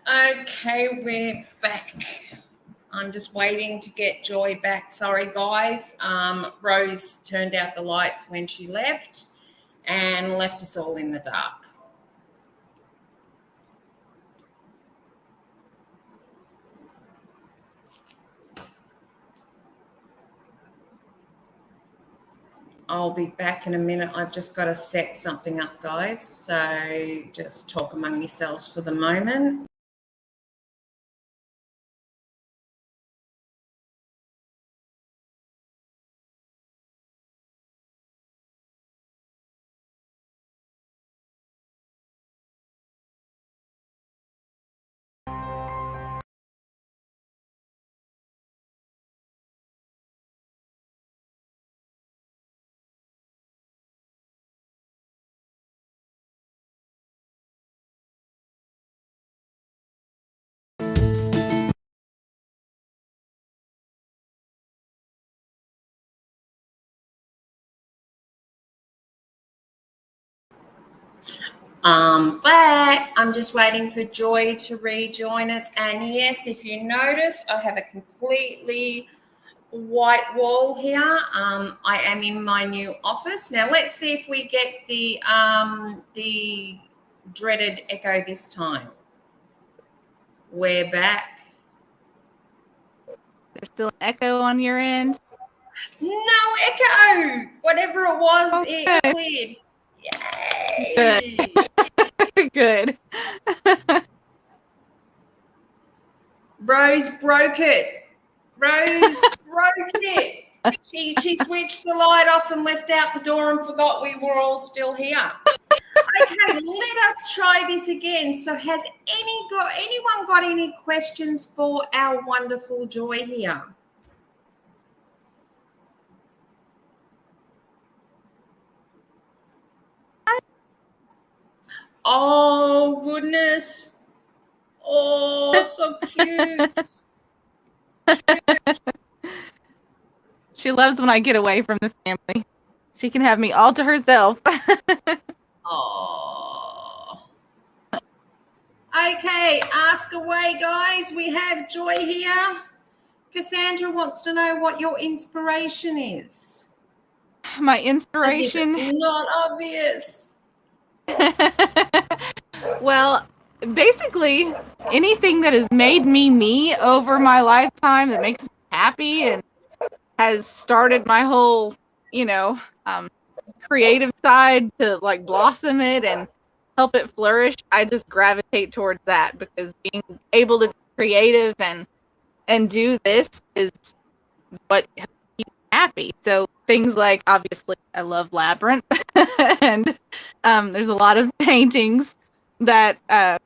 Okay, we're back. I'm just waiting to get Joy back. Sorry, guys. Rose turned out the lights when she left and left us all in the dark. I'll be back in a minute. I've just got to set something up, guys. So just talk among yourselves for the moment. But I'm just waiting for Joy to rejoin us. And yes, if you notice, I have a completely white wall here. I am in my new office. Now let's see if we get the dreaded echo this time. We're back. There's still an echo on your end? No echo. Whatever it was, okay. It cleared. Yay! Good. Rose broke it. Rose broke it. She switched the light off and left out the door and forgot we were all still here. Okay, let us try this again. So has anyone got any questions for our wonderful Joy here? Oh, goodness. Oh, so cute. She loves when I get away from the family. She can have me all to herself. Oh. Okay, ask away, guys. We have Joy here. Cassandra wants to know what your inspiration is. My inspiration? As if it's not obvious. Well, basically, anything that has made me over my lifetime, that makes me happy and has started my whole, creative side to like blossom it and help it flourish, I just gravitate towards that, because being able to be creative and do this is what keeps me happy. So things like, obviously, I love Labyrinth, and there's a lot of paintings that are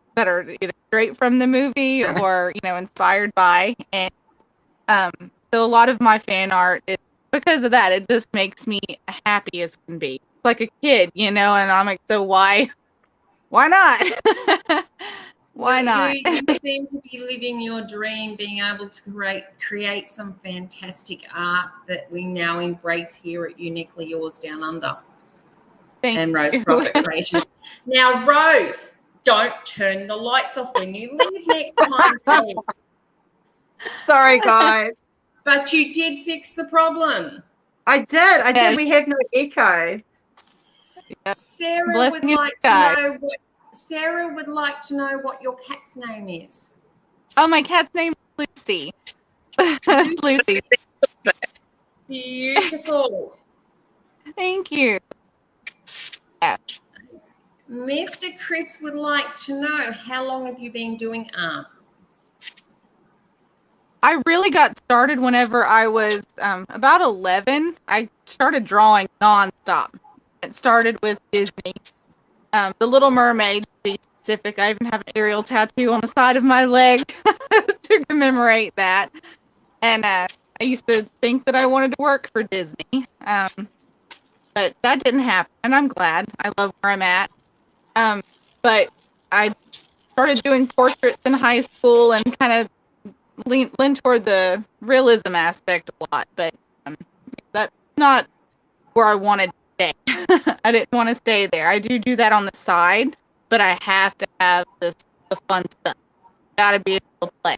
either straight from the movie or inspired by, and so a lot of my fan art is because of that. It just makes me happy as can be, like a kid, and I'm like, so why not? Why not? You seem to be living your dream, being able to create some fantastic art that we now embrace here at Uniquely Yours Down Under. And Rose Profit Creations. Now, Rose, don't turn the lights off when you leave next time, please. Sorry, guys. But you did fix the problem. I did. We have no echo. Sarah would like to know what your cat's name is. Oh, my cat's name is Lucy. Lucy. Beautiful. Thank you. Yeah. Mr. Chris would like to know, how long have you been doing art? I really got started whenever I was about 11. I started drawing nonstop. It started with Disney. The Little Mermaid, to be specific. I even have an Ariel tattoo on the side of my leg to commemorate that. And I used to think that I wanted to work for Disney. But that didn't happen, and I'm glad. I love where I'm at. But I started doing portraits in high school and kind of lean toward the realism aspect a lot, but that's not where I wanted to stay. I didn't want to stay there. I do that on the side, but I have to have the fun stuff. gotta be able to play.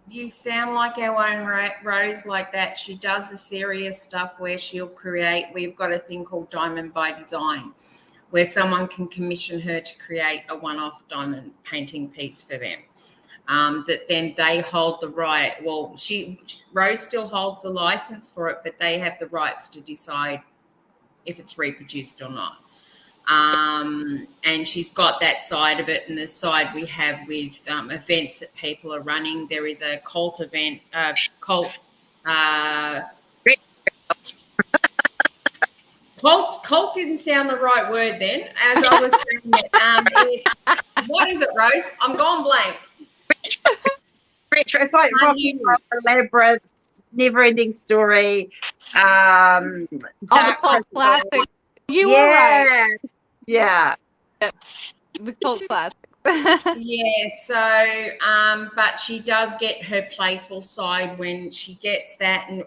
You sound like our own Rose like that. She does the serious stuff where she'll create. We've got a thing called Diamond by Design, where someone can commission her to create a one-off diamond painting piece for them. That then they hold the right. Well, Rose still holds the license for it, but they have the rights to decide if it's reproduced or not. And she's got that side of it, and the side we have with events that people are running. There is a cult event, cult didn't sound the right word then, as I was saying it. What is it, Rose? I'm gone blank. Retro. It's like Rocky Horror, Labyrinth, Never Ending Story. The cult classic. You were right. Yeah. The cult classic. Yeah, so but she does get her playful side when she gets that, and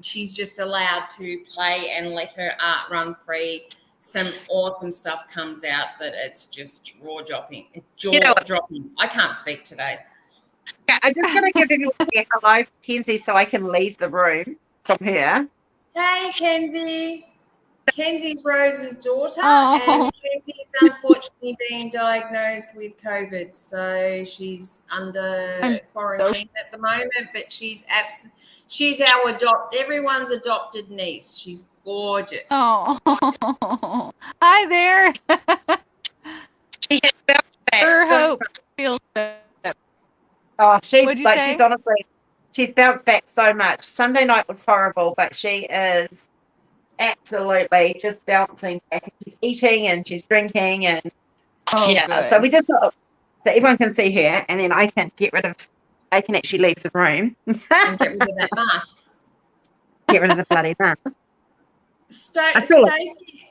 she's just allowed to play and let her art run free. Some awesome stuff comes out that it's just jaw-dropping. I can't speak today. Yeah, I'm just going to give everyone a hello, Kenzie, so I can leave the room from here. Hey, Kenzie. Kenzie's Rose's daughter, Oh. and Kenzie's unfortunately being diagnosed with COVID, so she's under quarantine at the moment. But she's our everyone's adopted niece. She's gorgeous. Oh, hi there. She has bounced back. Her hope feels better. Oh, What'd you say? she's honestly, she's bounced back so much. Sunday night was horrible, but she is absolutely just bouncing back. She's eating and she's drinking and Good. So we just so everyone can see her, and then I can actually leave the room And get rid of that mask. get rid of the bloody mask.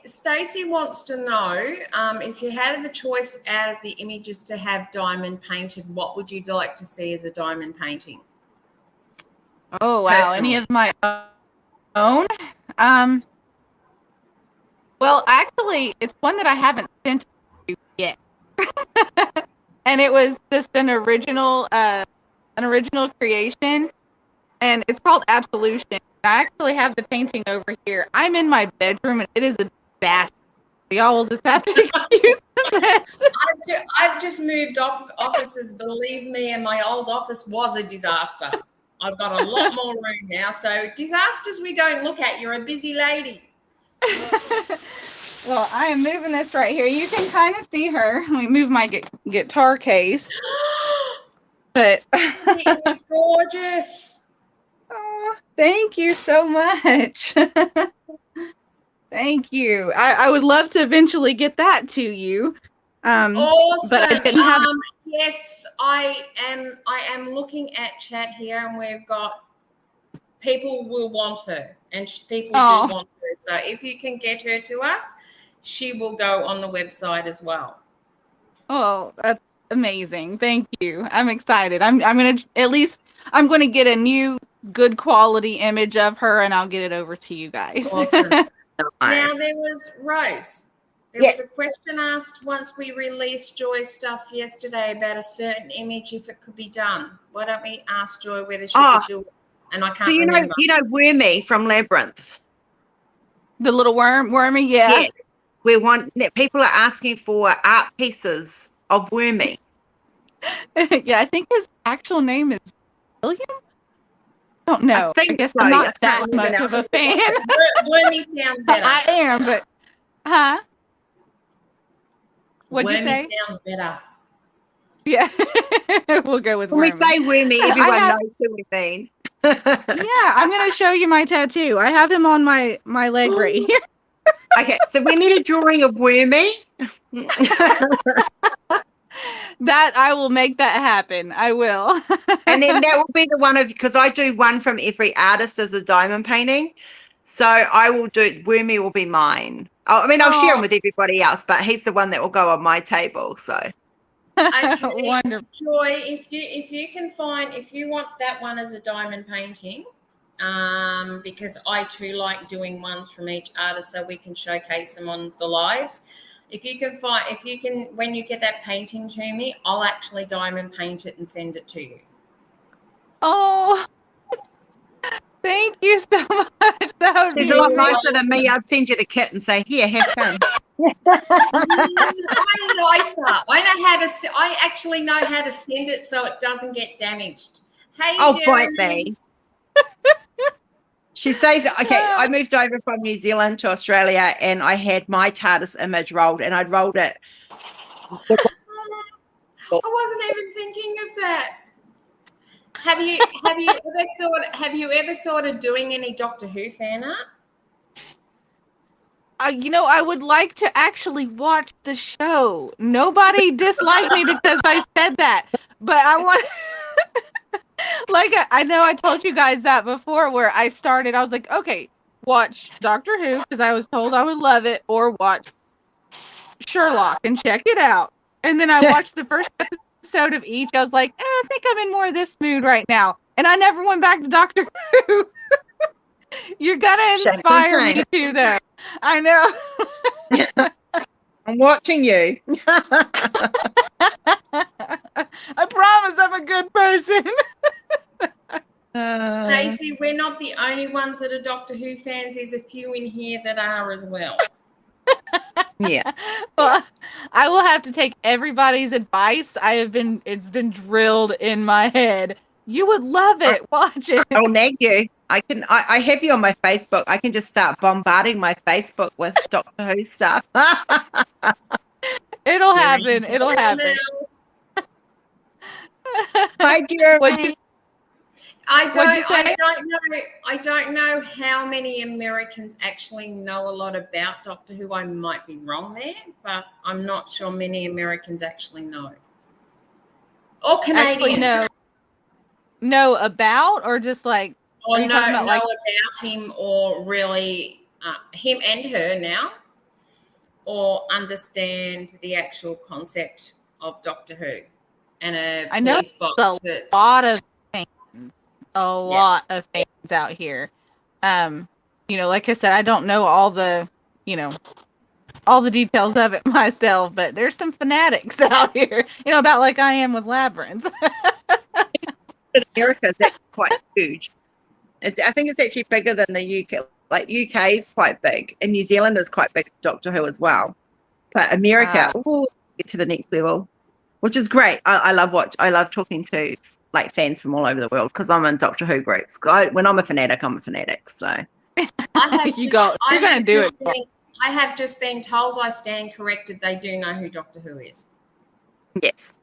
Stacey wants to know if you had the choice out of the images to have diamond painted, what would you like to see as a diamond painting? Oh, wow. Personally. Any of my own? Well, actually, it's one that I haven't sent to you yet. And it was just an original creation, and it's called Absolution. I actually have the painting over here. I'm in my bedroom, and it is a disaster. Y'all will just have to excuse the I've just moved offices, believe me, and my old office was a disaster. I've got a lot more room now, so disasters we don't look at. You're a busy lady. Well, I am moving this right here. You can kind of see her. Let me move my guitar case. But It was gorgeous. Oh, thank you so much. Thank you. I would love to eventually get that to you. Awesome. But I didn't have yes, I am looking at chat here, and we've got people will want her, and people do want her. So if you can get her to us, she will go on the website as well. Oh, that's amazing. Thank you. I'm excited. I'm going to get a new good quality image of her, and I'll get it over to you guys. Awesome. Now there was Rose. There was a question asked once we released Joy's stuff yesterday about a certain image, if it could be done. Why don't we ask Joy whether she could do it? And I can't remember. You know Wormy from Labyrinth. The little wormy, yeah. Yes. People are asking for art pieces of Wormy. Yeah, I think his actual name is William. I don't know. I guess so. I'm not that much of a fan. Wormy sounds better. I am, but What'd you Wormy say? sounds better. Yeah, we'll go with When Wormy. we say Wormy, everyone knows who we mean. Yeah, I'm going to show you my tattoo. I have him on my leg right here. Okay, so we need a drawing of Wormy. That I will make that happen. I will. And then that will be the one because I do one from every artist as a diamond painting. So I will Wormy will be mine. I'll share him with everybody else, but he's the one that will go on my table. So Okay. Wonderful. Joy, if you want that one as a diamond painting, because I too like doing ones from each artist so we can showcase them on the lives. If you can, when you get that painting to me, I'll actually diamond paint it and send it to you. Oh, thank you so much. That would She's be a lot Really? nicer than me. I'd send you the kit and say, here, have fun. I'm nicer. I actually know how to send it so it doesn't get damaged. Hey, Oh, bite Jeremy. me. She says, okay, I moved over from New Zealand to Australia and I had my TARDIS image rolled and I'd rolled it. I wasn't even thinking of that. Have you ever thought of doing any Doctor Who fan art? I would like to actually watch the show. Nobody disliked me because I said that, but I want. Like, I know I told you guys that before where I started. I was like, okay, watch Doctor Who because I was told I would love it, or watch Sherlock and check it out. And then I watched the first episode of each. I was like, I think I'm in more of this mood right now. And I never went back to Doctor Who. You're going to inspire me too, though. I know. I'm watching you. I promise I'm a good person. Stacey, we're not the only ones that are Doctor Who fans. There's a few in here that are as well. Yeah. Well, I will have to take everybody's advice. It's been drilled in my head. You would love it. Watch it. I'll nag you. I have you on my Facebook. I can just start bombarding my Facebook with Doctor Who stuff. It'll happen. It'll happen. Hi, Jeremy. I don't know how many Americans actually know a lot about Doctor Who. I might be wrong there, but I'm not sure many Americans actually know. Or Canadian. Actually, know about, or just like, or know about him, or really him and her now, or understand the actual concept of Doctor Who and a police box. A lot of fans. A lot of fans out here. Like I said, I don't know all the details of it myself, but there's some fanatics out here, about like I am with Labyrinth. In America, that's quite huge. I think it's actually bigger than the UK. Like UK is quite big, and New Zealand is quite big Doctor Who as well. But America, get to the next level, which is great. I love talking to like fans from all over the world because I'm in Doctor Who groups. When I'm a fanatic, I'm a fanatic. So I have just been told I stand corrected. They do know who Doctor Who is. Yes.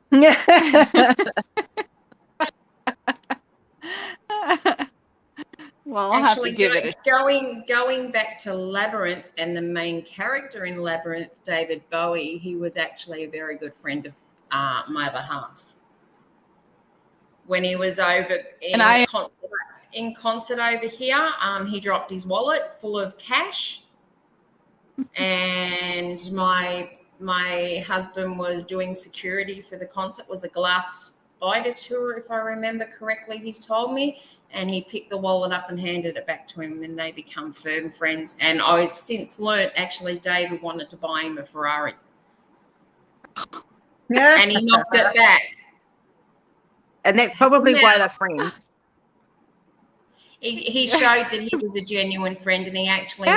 Well, I'll have to give it going back to Labyrinth and the main character in Labyrinth, David Bowie. He was actually a very good friend of my other half's. When he was over in concert over here, he dropped his wallet full of cash, and my husband was doing security for the concert. It was a glass spider tour, if I remember correctly. He's told me. And he picked the wallet up and handed it back to him, and they become firm friends. And I've since learnt, actually, David wanted to buy him a Ferrari. Yeah. And he knocked it back. And that's probably why they're friends. He showed that he was a genuine friend, and he actually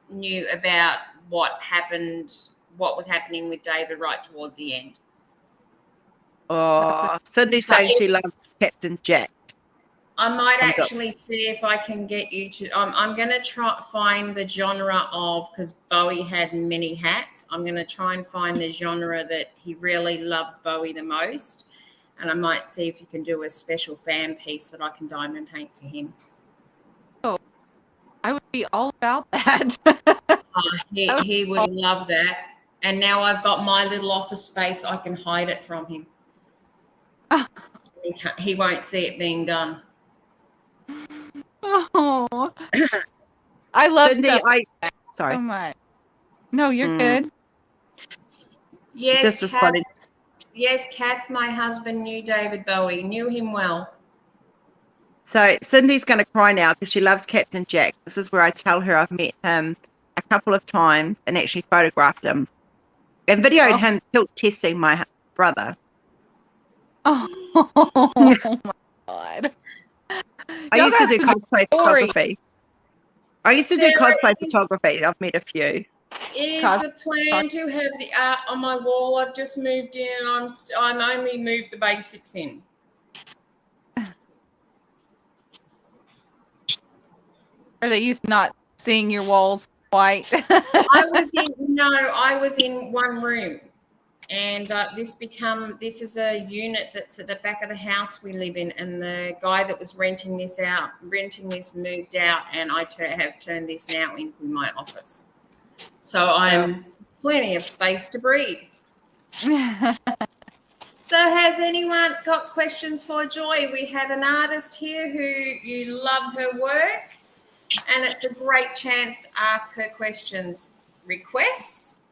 knew about what was happening with David right towards the end. Oh, Cindy saying she loves Captain Jack. I might actually see if I can get you to. I'm going to try find the genre of, because Bowie had many hats. I'm going to try and find the genre that he really loved Bowie the most, and I might see if you can do a special fan piece that I can diamond paint for him. Oh, I would be all about that. He would love that. And now I've got my little office space. I can hide it from him. He won't see it being done. Oh, I love Cindy. Sorry. So much. No, you're good. Yes, this was funny. Yes, Kath, my husband, knew David Bowie, knew him well. So Cindy's going to cry now because she loves Captain Jack. This is where I tell her I've met him a couple of times and actually photographed him and videoed him tilt testing my brother. Oh my God. I used to do cosplay photography. I've met a few. Is the plan to have the art on my wall? I've just moved in and I'm only moved the basics in. Are they used to not seeing your walls white? I was in one room, and this is a unit that's at the back of the house we live in, and the guy that was renting this moved out, and I have turned this now into my office. So I'm plenty of space to breathe. So has anyone got questions for Joy? We have an artist here who you love her work, and it's a great chance to ask her questions, requests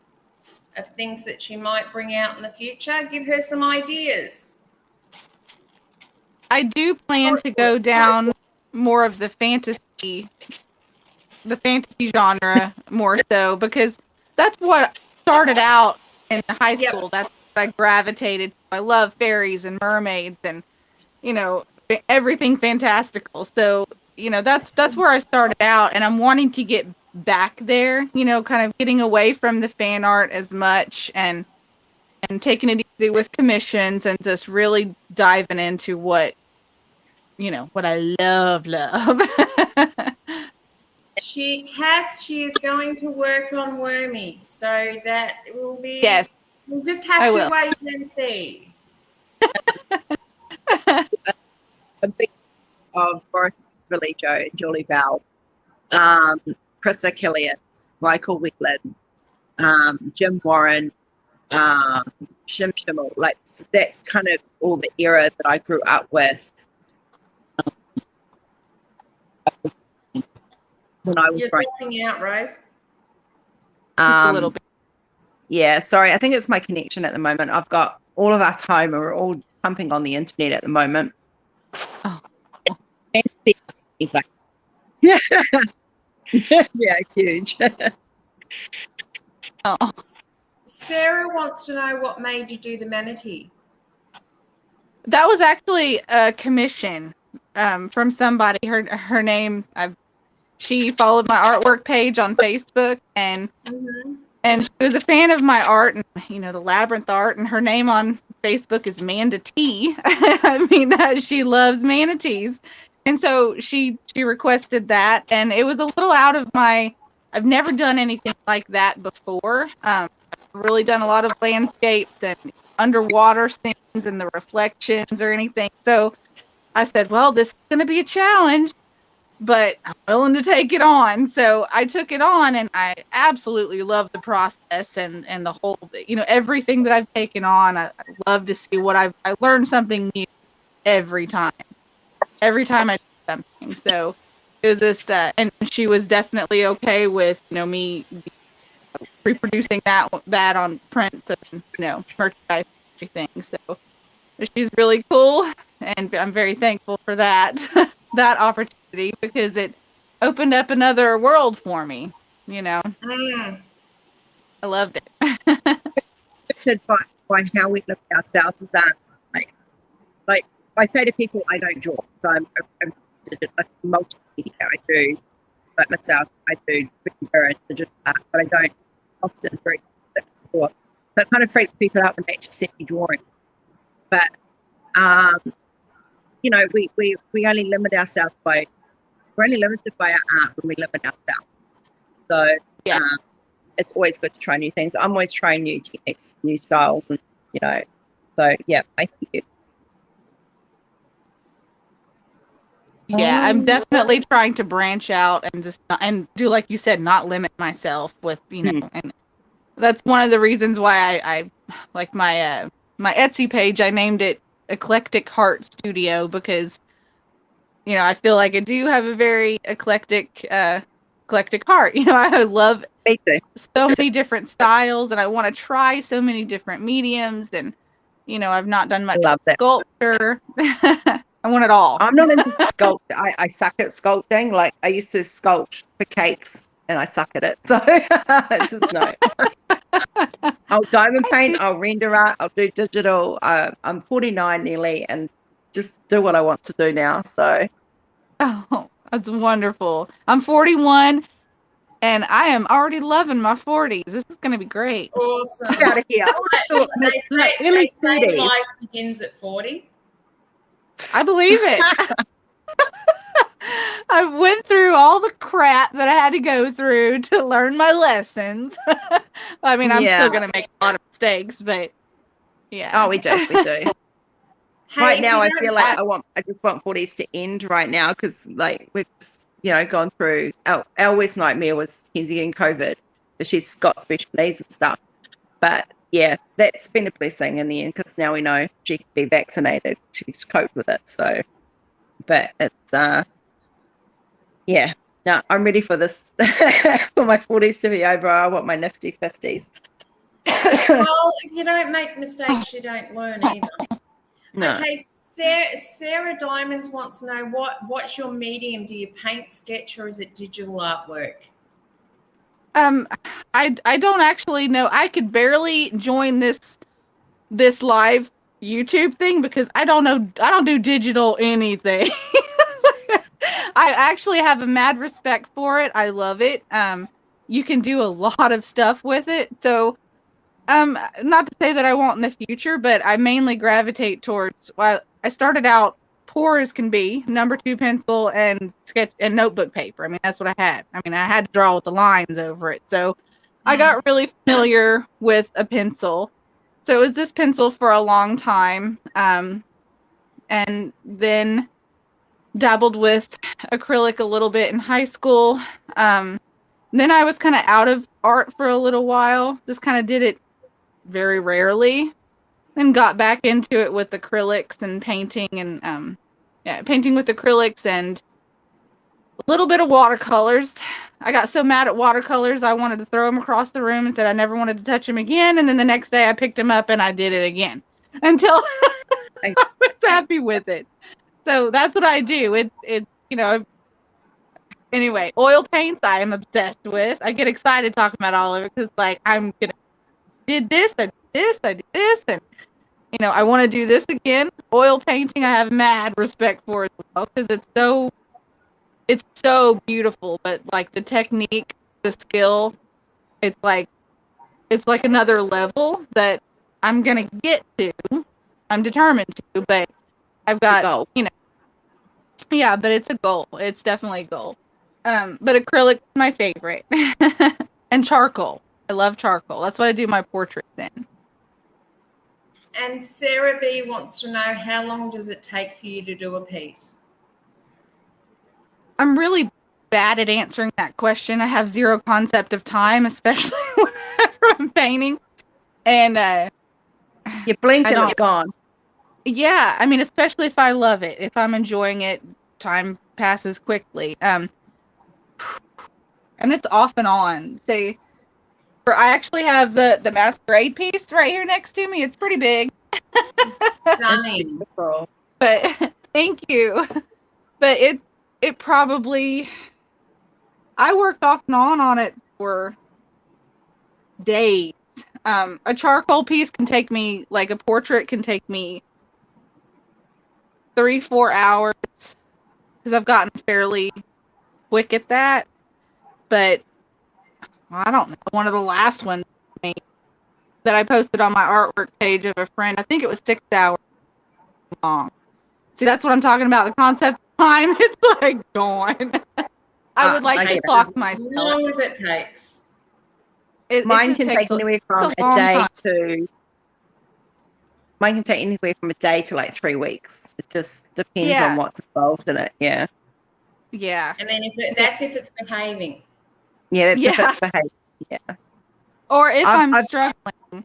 of things that she might bring out in the future. Give her some ideas. I do plan to go down more of the fantasy genre more so, because that's what started out in high school. Yep. That's what I gravitated to. I love fairies and mermaids and, everything fantastical. So, that's where I started out, and I'm wanting to get back there, kind of getting away from the fan art as much and taking it easy with commissions and just really diving into what I love. She is going to work on Wormy, so that will be. Yes, we'll just have to wait and see. A big of Boris Vallejo and Julie Val, Chris Achilles, Michael Whelan, Jim Warren, Shim Schimmel. Like, so that's kind of all the era that I grew up with. When I was dropping out, Rose. A little bit. Yeah, sorry. I think it's my connection at the moment. I've got all of us home, and we're all pumping on the internet at the moment. Oh. Yeah, huge. Oh. Sarah wants to know what made you do the manatee. That was actually a commission from somebody. Her name. She followed my artwork page on Facebook, and she was a fan of my art and the labyrinth art. And her name on Facebook is Manda T. I mean, she loves manatees, and so she requested that, and it was a little out of my. I've never done anything like that before. I've really done a lot of landscapes and underwater scenes and the reflections or anything. So I said, well, this is going to be a challenge, but I'm willing to take it on. So I took it on, and I absolutely love the process and the whole, everything that I've taken on. I love to see what I learn something new every time I do something. So it was just, and she was definitely okay with, me reproducing that on prints and, merchandise and everything. So she's really cool, and I'm very thankful for that, that opportunity, because it opened up another world for me, I loved it. by how we look at ourselves as art. Like I say to people, I don't draw. So I'm multimedia. I do, like myself, I do figure and digital art, but I don't often break it before. So it kind of freaks people out when they actually see me drawing. But we only limit ourselves we're only limited by our art when we limit ourselves. So it's always good to try new things. I'm always trying new techniques, new styles, and so yeah, thank you. Yeah, I'm definitely trying to branch out and just and do, like you said, not limit myself with and that's one of the reasons why I like my Etsy page. I named it Eclectic Heart Studio, because I feel like I do have a very eclectic heart. I love so many different styles, and I want to try so many different mediums, and I've not done much sculpture. I want it all. I'm not into sculpt. I suck at sculpting. Like, I used to sculpt for cakes and I suck at it. So just no. I'll diamond paint, I'll render art, I'll do digital. I'm 49 nearly and just do what I want to do now. So Oh, that's wonderful. I'm 41 and I am already loving my 40s. This is going to be great. Awesome. get out of here. They say life begins at 40. I believe it. I went through all the crap that I had to go through to learn my lessons. I mean, I'm still going to make a lot of mistakes, but yeah. Oh, we do. Hey, Right now, I feel like I just want 40s to end right now because, like, we've gone through our worst nightmare was Kenzie getting COVID, but she's got special needs and stuff. But yeah, that's been a blessing in the end because now we know she can be vaccinated. She's coped with it. So, but it's yeah. No, I'm ready for this for my 40s to be over. I want my nifty 50s. Well, if you don't make mistakes, you don't learn either. No. Okay, Sarah Diamonds wants to know what's your medium? Do you paint, sketch, or is it digital artwork? I don't actually know. I could barely join this live YouTube thing because I don't do digital anything. I actually have a mad respect for it. I love it. You can do a lot of stuff with it. So not to say that I won't in the future, but I mainly gravitate towards, well, I started out poor as can be, number 2 pencil and sketch and notebook paper. I mean, that's what I had. I mean, I had to draw with the lines over it. So I got really familiar with a pencil. So it was this pencil for a long time. And then dabbled with acrylic a little bit in high school. Then I was kind of out of art for a little while. Just kind of did it very rarely. Then got back into it with acrylics and painting and painting with acrylics and a little bit of watercolors. I got so mad at watercolors I wanted to throw them across the room and said I never wanted to touch them again. And then the next day I picked them up and I did it again until I was happy with it. So that's what I do. It's anyway, oil paints I am obsessed with. I get excited talking about all of it because like did this, I did this, and I want to do this again. Oil painting I have mad respect for as well because it's so beautiful, but like the technique, the skill, it's like another level that I'm gonna get to. I'm determined to, but I've got yeah, but it's a goal. It's definitely a goal. But acrylic is my favorite. And charcoal. I love charcoal. That's what I do my portraits in. And Sarah B wants to know, how long does it take for you to do a piece? I'm really bad at answering that question. I have zero concept of time, especially whenever I'm painting. And you blink and it's gone. Yeah, I mean, especially if I love it. If I'm enjoying it, time passes quickly. And it's off and on. Say, I actually have the masquerade piece right here next to me. It's pretty big. Stunning. But thank you. But it probably, I worked off and on it for days. A charcoal piece can take me, like a portrait can take me 3-4 hours because I've gotten fairly quick at that. But I don't know, one of the last ones that I posted on my artwork page of a friend, I think it was 6 hours long. See, that's what I'm talking about. The concept of time, it's like gone. I would like to clock myself. As long as it takes. Mine can take anywhere from a day to like 3 weeks. It just depends on what's involved in it. Yeah. Yeah. And then if it's behaving. Yeah, if it's behaving. Yeah. Or if I'm struggling,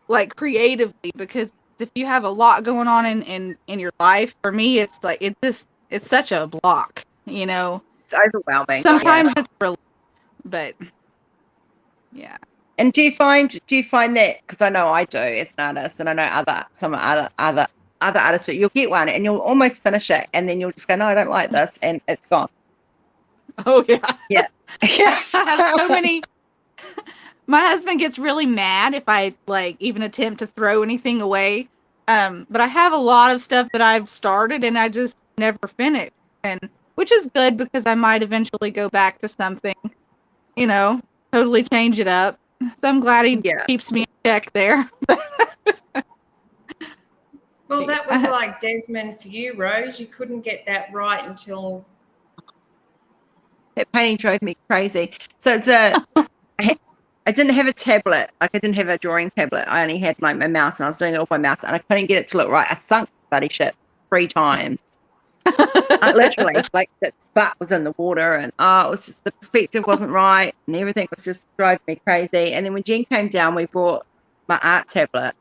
like creatively, because if you have a lot going on in your life, for me, it's like it's such a block. It's overwhelming. Sometimes it's relief, but yeah. And do you find that, because I know I do as an artist, and I know some other artists, you'll get one and you'll almost finish it, and then you'll just go, no, I don't like this, and it's gone. Oh yeah. Yeah. I have so many. My husband gets really mad if I like even attempt to throw anything away. But I have a lot of stuff that I've started and I just never finish. And which is good because I might eventually go back to something, you know, totally change it up. So I'm glad he Yeah. keeps me in check there. Well, that was like Desmond for you, Rose. You couldn't get that right until That painting drove me crazy. So I didn't have a tablet. Like I didn't have a drawing tablet. I only had my mouse, and I was doing it with my mouse, and I couldn't get it to look right. I sunk bloody shit 3 times. Literally, like that butt was in the water, and it was just the perspective wasn't right, and everything was just driving me crazy. And then when Jen came down, we brought my art tablet.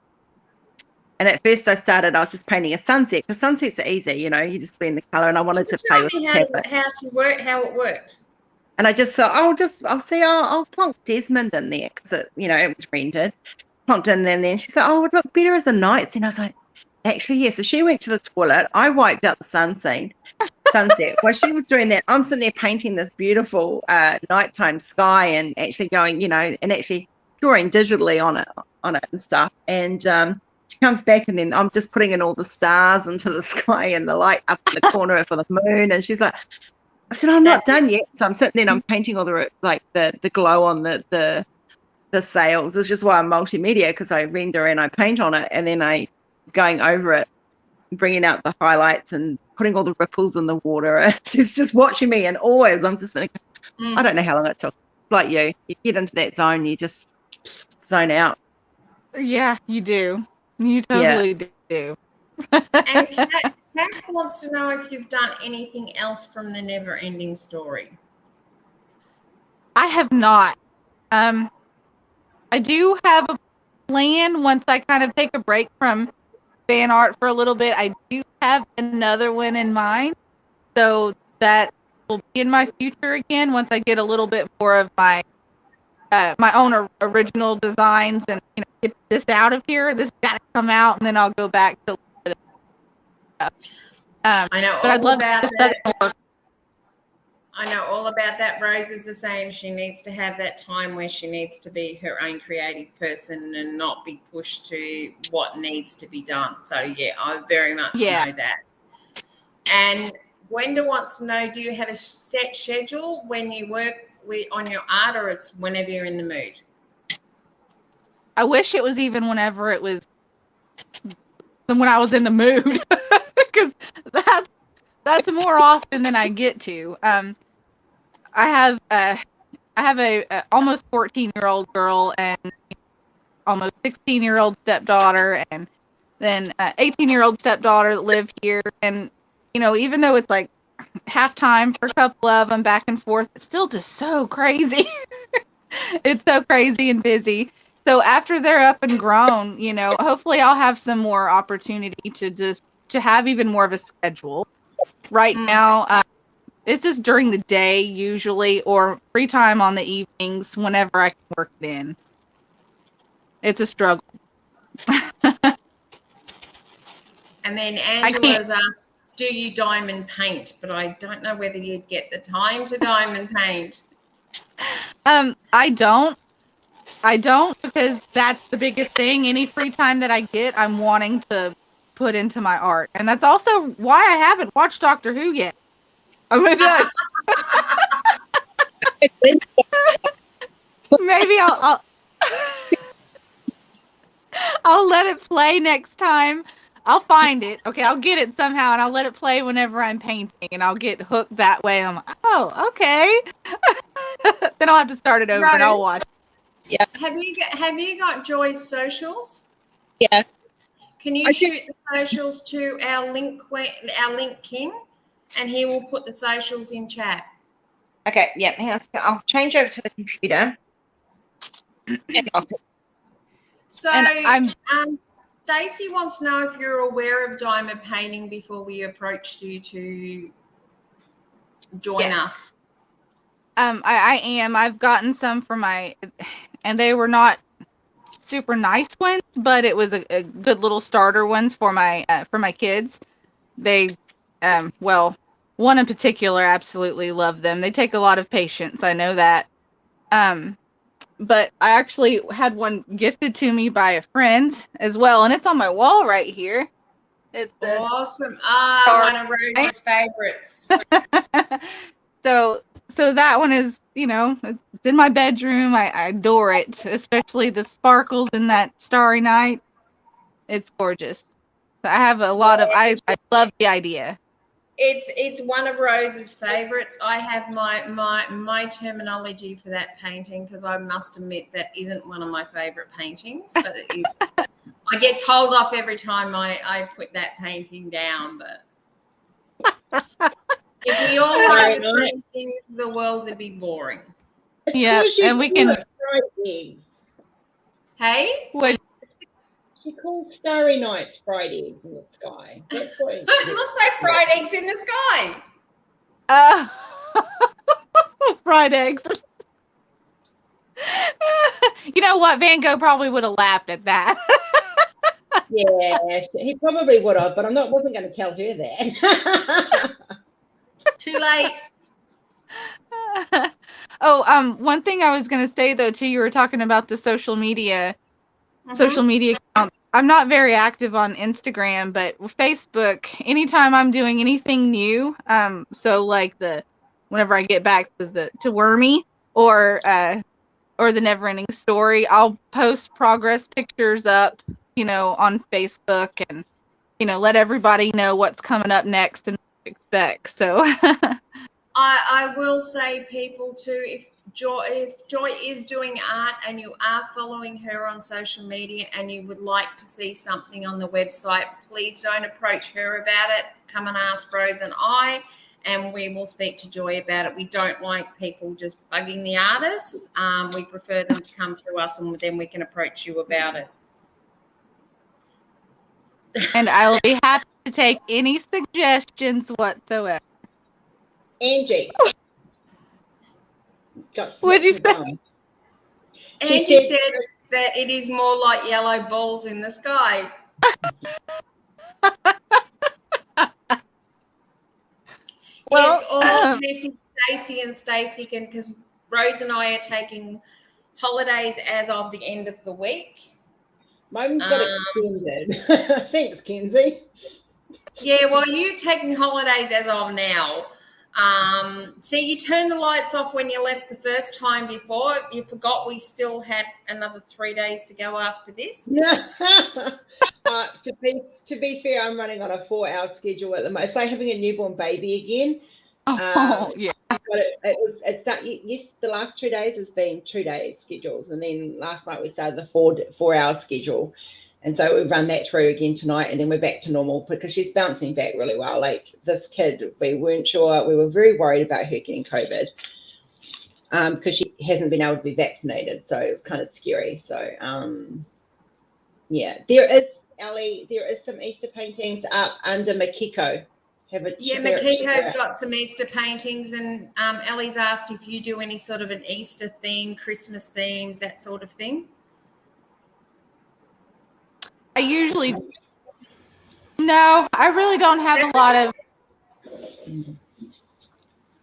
And at first I was just painting a sunset, because sunsets are easy, you know, you just blend the colour, and I wanted to play with the tablet. How it worked. And I just thought, I'll plonk Desmond in there, because it was rendered. Plonked in there, and then she said, oh, it would look better as a night scene. I was like, actually, yeah. So she went to the toilet. I wiped out the sunset. While she was doing that, I'm sitting there painting this beautiful nighttime sky, and actually going, and actually drawing digitally on it and stuff. And she comes back, and then I'm just putting in all the stars into the sky and the light up in the corner for the moon. And she's like, I said, I'm not done yet. So I'm sitting there and I'm painting all the glow on the sails. It's just why I'm multimedia, because I render and I paint on it, and then I was going over it, bringing out the highlights and putting all the ripples in the water. And she's just watching me, and always I'm just thinking, I don't know how long it took. Like you get into that zone, you just zone out. Yeah, you do. You totally do. And Kat wants to know if you've done anything else from the Never Ending Story. I have not. I do have a plan once I kind of take a break from fan art for a little bit. I do have another one in mind, so that will be in my future again once I get a little bit more of my my own original designs and get this out of here. This got to come out, and then I'll go back to. I know but all I'd love about to that. I know all about that. Rose is the same. She needs to have that time where she needs to be her own creative person and not be pushed to what needs to be done. So, yeah, I very much know that. And Gwenda wants to know, do you have a set schedule when you work on your art, or it's whenever you're in the mood? I wish it was even whenever it was when I was in the mood, because that's more often than I get to. I have a almost 14-year-old girl and almost 16-year-old stepdaughter, and then 18-year-old stepdaughter that live here. And even though it's like half time for a couple of them back and forth, it's still just so crazy. It's so crazy and busy. So after they're up and grown, hopefully I'll have some more opportunity to have even more of a schedule. Right now, it's just during the day usually, or free time on the evenings whenever I can work it in. It's a struggle. And then Angela's asked, do you diamond paint? But I don't know whether you'd get the time to diamond paint. I don't, because that's the biggest thing. Any free time that I get, I'm wanting to put into my art. And that's also why I haven't watched Doctor Who yet. I'm gonna do it. Maybe I'll let it play next time. I'll find it. Okay, I'll get it somehow, and I'll let it play whenever I'm painting, and I'll get hooked that way. I'm like, oh, okay. Then I'll have to start it over, and I'll watch. Yeah. Have you got Joy's socials? Yeah. Can you shoot the socials to our link king, and he will put the socials in chat. Okay. Yeah. I'll change over to the computer. So, Stacey wants to know if you're aware of diamond painting before we approached you to join us. I am. I've gotten some for and they were not super nice ones, but it was a good little starter ones for my kids. They, one one in particular, absolutely love them. They take a lot of patience. I know that. But I actually had one gifted to me by a friend as well, and it's on my wall right here. It's the Awesome. Starry One of Rose's favorites. So that one is, it's in my bedroom. I adore it, especially the sparkles in that starry night. It's gorgeous. I have a lot of I love the idea. It's one of Rose's favorites. I have my terminology for that painting because I must admit that isn't one of my favorite paintings, but I get told off every time I put that painting down. But if we all like the same things, the world would be boring. Yeah, and we can. Hey, what? She calls starry nights fried eggs in the sky. That's what it looks like fried eggs in the sky. Fried eggs. You know what? Van Gogh probably would have laughed at that. Yeah, he probably would have, but wasn't going to tell her that. Too late. One thing I was going to say though too, you were talking about the social media account. I'm not very active on Instagram, but Facebook, anytime I'm doing anything new, so like whenever I get back to Wormy or the Neverending Story, I'll post progress pictures up, on Facebook and, let everybody know what's coming up next and what to expect. So I will say, people too, if Joy is doing art and you are following her on social media and you would like to see something on the website, please don't approach her about it. Come and ask Rose and I, and we will speak to Joy about it. We don't like people just bugging the artists. We prefer them to come through us, and then we can approach you about it. And I'll be happy to take any suggestions whatsoever. Angie. What'd you say? Angie said that it is more like yellow balls in the sky. Yes, or message Stacey, and Stacey can, because Rose and I are taking holidays as of the end of the week. Mine's got extended. Thanks, Kenzie. Yeah, well, you're taking holidays as of now. So you turned the lights off when you left the first time before. You forgot we still had another 3 days to go after this. To be fair, I'm running on a 4-hour schedule at the moment. It's like having a newborn baby again. Yeah. Yes, the last 2 days has been 2 days schedules, and then last night we started the 4-hour schedule. And so we run that through again tonight, and then we're back to normal because she's bouncing back really well. Like this kid, we weren't sure. We were very worried about her getting COVID because she hasn't been able to be vaccinated. So it's kind of scary. So, yeah, there is some Easter paintings up under Makiko. Makiko's got some Easter paintings, and Ellie's asked if you do any sort of an Easter theme, Christmas themes, that sort of thing. I usually no, I really don't have a lot of.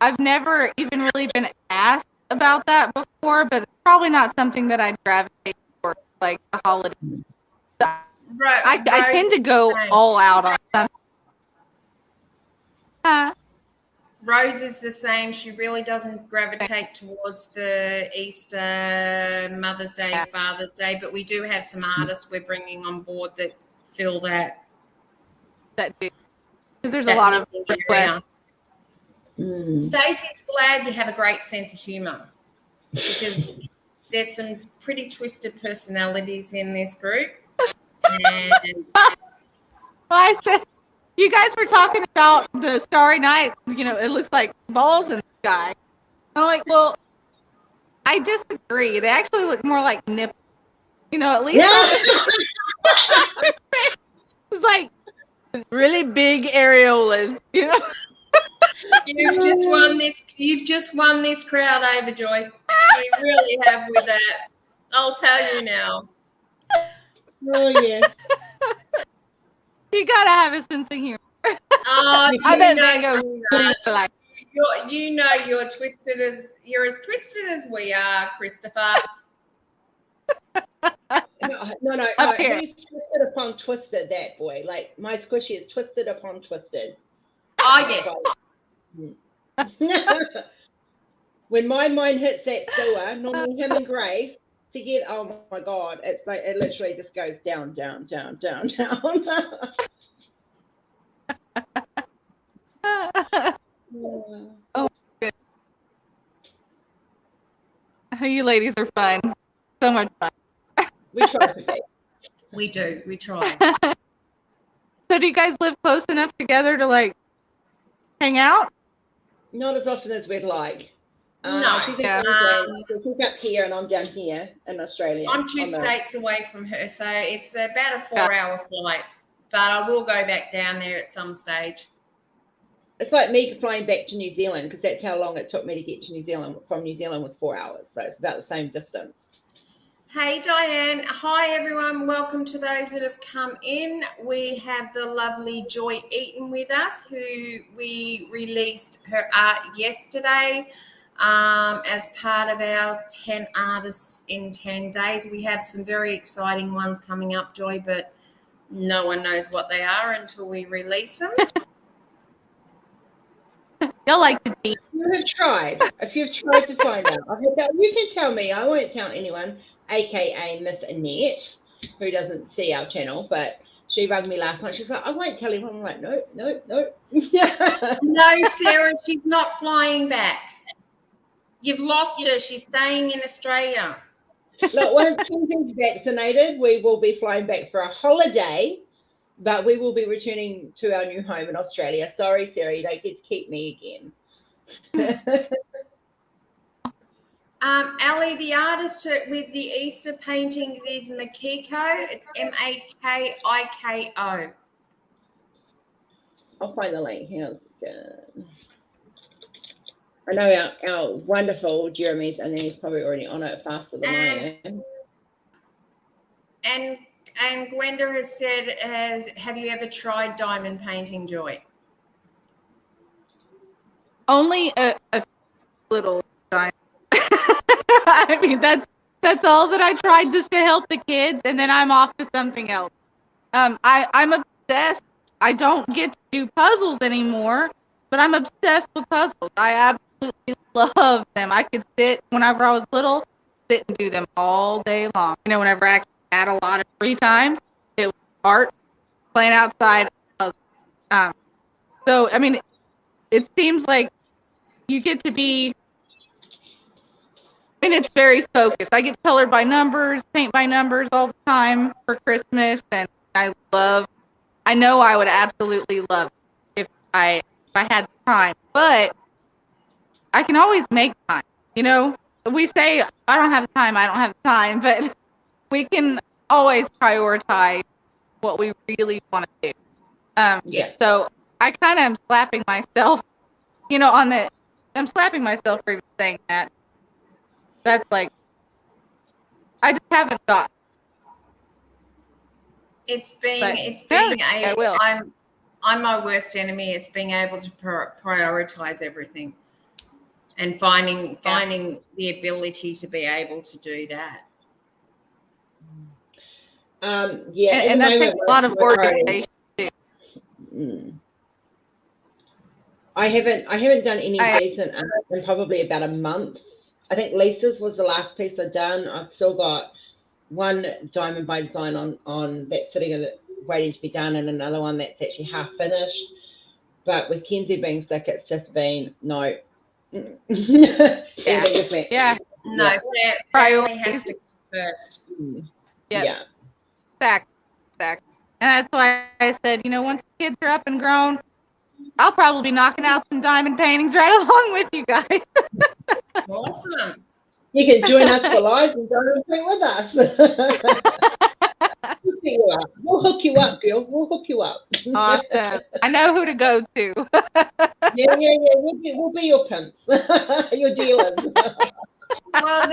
I've never even really been asked about that before, but it's probably not something that I'd gravitate for, like the holiday. Right, I tend to go all out on something. Rose is the same. She really doesn't gravitate towards the Easter, Mother's Day, Father's Day, but we do have some artists we're bringing on board that fill that. Because there's a lot of requests. Stacey's glad you have a great sense of humor because there's some pretty twisted personalities in this group. And I said, you guys were talking about the Starry Night, it looks like balls in the sky. I'm like, well, I disagree. They actually look more like nipples. At least it's like really big areolas, You've just won this crowd over, Joy. You really have with that. I'll tell you now. Oh, yes. You gotta have a sense of humor. Oh, I you bet know, they go like, you're twisted as you're as twisted as we are, Christopher. No. Up here. He's twisted upon twisted, that boy. Like, my squishy is twisted upon twisted. Oh yeah. When my mind hits that sewer, normally him and Grace together, oh my God, it's like it literally just goes down, down, down, down, down. You ladies are fun. So much fun. We try to be. We do. We try. So do you guys live close enough together to like hang out? Not as often as we'd like. No. She's in Yeah. Queensland, so she's up here and I'm down here in Australia. I'm 2 states away from her, so it's about a 4-hour flight. But I will go back down there at some stage. It's like me flying back to New Zealand, because that's how long it took me to get to New Zealand. From New Zealand was 4 hours, so it's about the same distance. Hey Diane, hi everyone, welcome to those that have come in. We have the lovely Joy Eaton with us, who we released her art yesterday as part of our 10 artists in 10 days. We have some very exciting ones coming up, Joy, but no one knows what they are until we release them. You'll like to be. If you've tried to find out, you can tell me. I won't tell anyone. AKA Miss Annette, who doesn't see our channel, but she rang me last night. She's like, I won't tell anyone. I'm like, no. No, Sarah, she's not flying back. You've lost her. She's staying in Australia. Look, once Kenzie's vaccinated, we will be flying back for a holiday, but we will be returning to our new home in Australia. Sorry, Sarah, you don't get to keep me again. Ali, the artist with the Easter paintings is Makiko. It's Makiko. I'll find the link. How's it going? I know our wonderful Jeremy's, and then he's probably already on it faster than I am. And Gwenda has said, have you ever tried diamond painting, Joy? Only a little time. I mean, that's all that I tried, just to help the kids, and then I'm off to something else. I'm obsessed. I don't get to do puzzles anymore, but I'm obsessed with puzzles. I absolutely love them. I could sit, whenever I was little, sit and do them all day long. You know, whenever I actually had a lot of free time, it was art, playing outside. So, I mean, it seems like you get to be, I mean, it's very focused. I get colored by numbers, paint by numbers all the time for Christmas, and I know I would absolutely love it if I had the time, but I can always make time. You know, we say, I don't have time, but we can always prioritize what we really want to do. Yes. So I kind of am slapping myself, you know, I'm slapping myself for even saying that. That's like, I just haven't got. I'm my worst enemy. It's being able to prioritize everything and finding the ability to be able to do that. And that takes a lot of organization too. I haven't done any decent art in probably about a month. I think Lisa's was the last piece I've done. I've still got one diamond by design on that's sitting waiting to be done, and another one that's actually half finished. But with Kenzie being sick, it's just been no. Yeah. No, family has to come first. Yeah. Exactly. And that's why I said, you know, once the kids are up and grown, I'll probably be knocking out some diamond paintings right along with you guys. Awesome. You can join us for live and diamond paint with us. We'll hook you up, girl. We'll hook you up. Awesome. I know who to go to. Yeah. We'll be your pimps, your dealers. Well,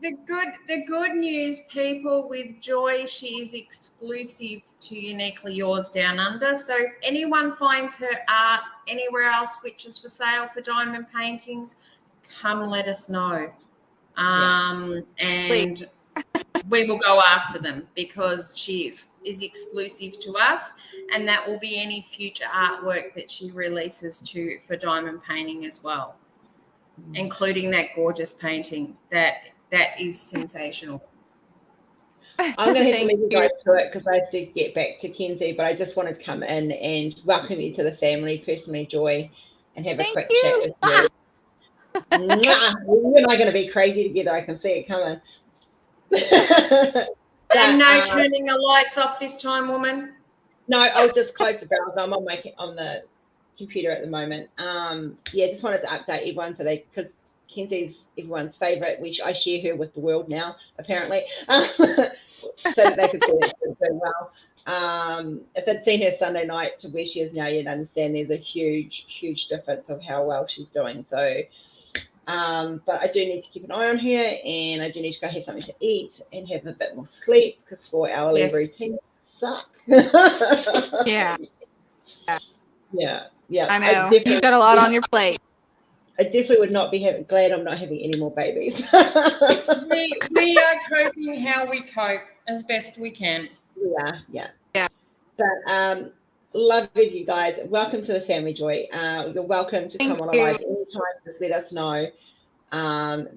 the good news, people, with Joy, she is exclusive to Uniquely Yours Down Under. So if anyone finds her art anywhere else which is for sale for diamond paintings, come let us know. And we will go after them because she is exclusive to us, and that will be any future artwork that she releases for diamond painting as well, including that gorgeous painting that is sensational. I'm going to have to leave you guys to it because I have to get back to Kenzie, but I just wanted to come in and welcome you to the family, personally, Joy, and have a quick chat with you. You and I are going to be crazy together. I can see it coming. And no turning the lights off this time, woman. No, I'll just close the browser. I'm on the computer at the moment. Yeah, just wanted to update everyone because Kenzie's everyone's favourite, which I share her with the world now, apparently, so that they could see it doing well. If they'd seen her Sunday night to where she is now, you'd understand there's a huge, huge difference of how well she's doing. So, but I do need to keep an eye on her, and I do need to go have something to eat and have a bit more sleep because 4-hourly routines suck. Yeah. Yeah. I know. You've got a lot on your plate. I definitely would not be glad I'm not having any more babies. we are coping how we cope as best we can. Yeah. But love you guys. Welcome to the family, Joy. You're welcome to come on live anytime. Just let us know.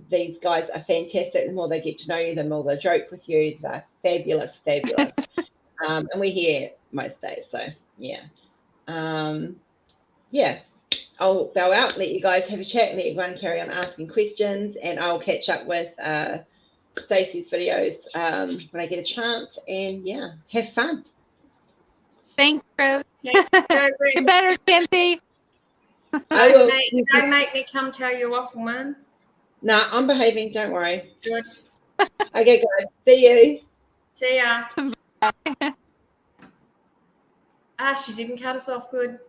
These guys are fantastic. The more they get to know you, the more they joke with you. They're fabulous. And we're here most days. So yeah. I'll bow out, let you guys have a chat, let everyone carry on asking questions, and I'll catch up with Stacey's videos when I get a chance. And yeah, have fun. Thanks, Rose. Yeah, Get better, Kenzie. Don't make me come tell you off, woman. No, I'm behaving. Don't worry. Good. Okay, guys. See you. See ya. She didn't cut us off good.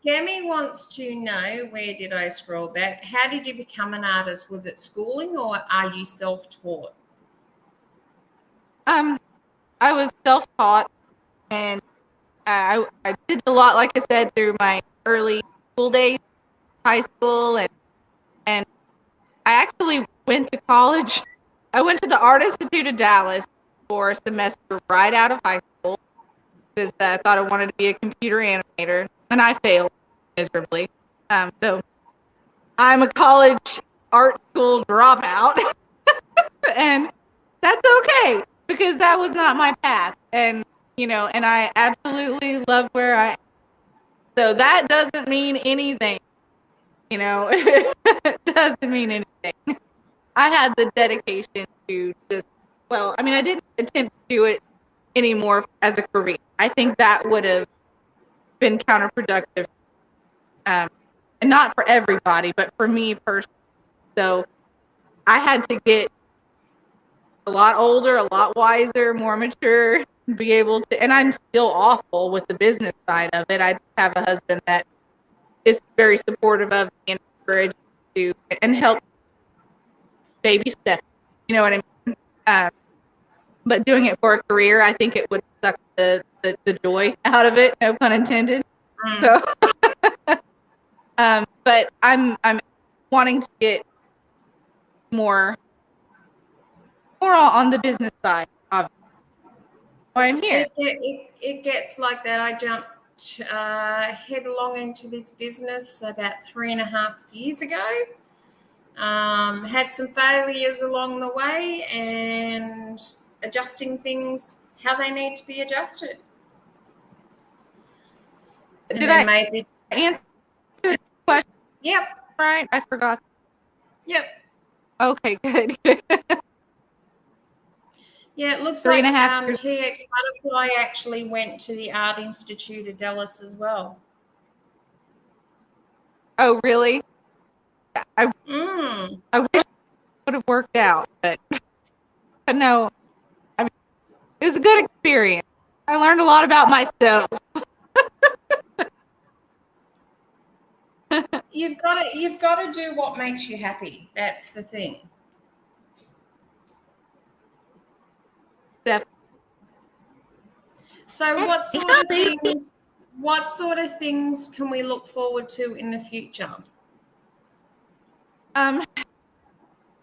Gemi wants to know, where did I scroll back? How did you become an artist? Was it schooling or are you self-taught? I was self-taught, and I did a lot, like I said, through my early school days, high school, and I actually went to college. I went to the Art Institute of Dallas for a semester right out of high school, because I thought I wanted to be a computer animator, and I failed miserably. So I'm a college art school dropout, and that's okay because that was not my path. And and I absolutely love where I am. So that doesn't mean anything. It doesn't mean anything. I had the dedication to I didn't attempt to do it anymore as a career. I think that would have been counterproductive, and not for everybody, but for me personally. So I had to get a lot older, a lot wiser, more mature, be able to, and I'm still awful with the business side of it. I just have a husband that is very supportive of me and encouraged to and help baby steps. You know what I mean? But doing it for a career, I think it would suck the joy out of it. No pun intended. So, but I'm wanting to get more on the business side of why I'm here. It gets like that. I jumped headlong into this business about 3.5 years ago. Had some failures along the way and adjusting things how they need to be adjusted. Did I answer the question? Yep. Right, I forgot. Yep. Okay, good. Yeah, it looks 3.5 like years. TX Butterfly actually went to the Art Institute of Dallas as well. Oh, really? I wish it would have worked out, but no. It was a good experience. I learned a lot about myself. You've got to do what makes you happy. That's the thing. Definitely. So what sort of things can we look forward to in the future?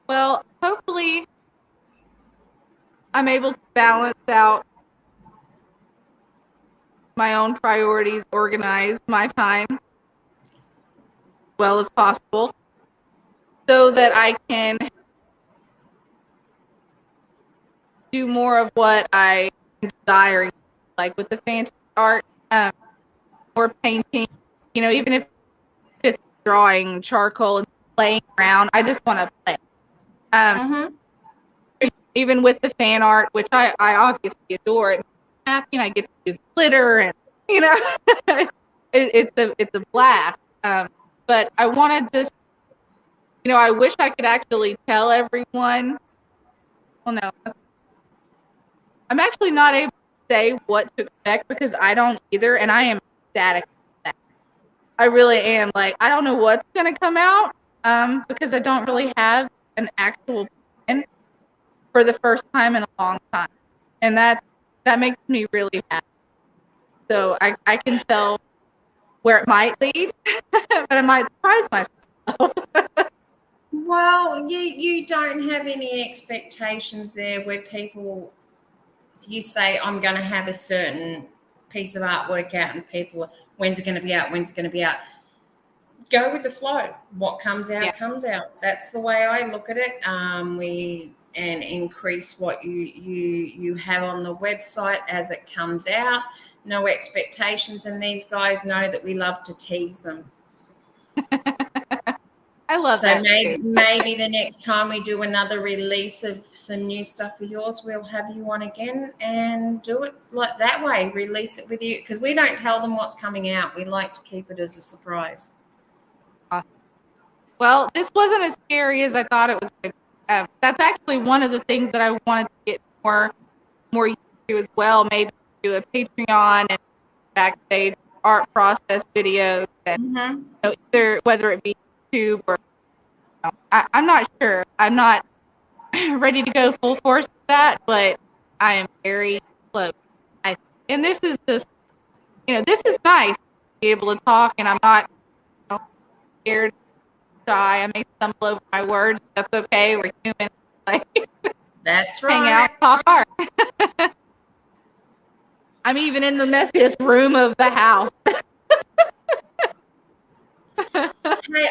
Well, hopefully I'm able to balance out my own priorities, organize my time as well as possible so that I can do more of what I am desiring, like with the fancy art, more painting, even if it's drawing charcoal and playing around. I just want to play. Even with the fan art, which I obviously adore. It makes me happy, and I get to use glitter, and it's a blast. But I want to just, I wish I could actually tell everyone. Well, no, I'm actually not able to say what to expect because I don't either, and I am ecstatic. I really am. Like, I don't know what's gonna come out, because I don't really have an actual plan for the first time in a long time, and that makes me really happy. So I can tell where it might lead, but I might surprise myself. Well, you don't have any expectations there where you say, I'm going to have a certain piece of artwork out, and people, when's it going to be out? When's it going to be out? Go with the flow. What comes out, comes out. That's the way I look at it. And increase what you have on the website as it comes out. No expectations, and these guys know that we love to tease them. I love that. So maybe the next time we do another release of some new stuff of yours, we'll have you on again and do it like that way. Release it with you, because we don't tell them what's coming out. We like to keep it as a surprise. Awesome. Well, this wasn't as scary as I thought it was. That's actually one of the things that I wanted to get more used to as well. Maybe do a Patreon and backstage art process videos, and either whether it be YouTube or I'm not sure. I'm not ready to go full force with that, but I am very close. And this is just, this is nice to be able to talk, and I'm not scared, shy. I may stumble over my words. That's okay. We're human. That's right. Hang out, talk art. I'm even in the messiest room of the house. Hey,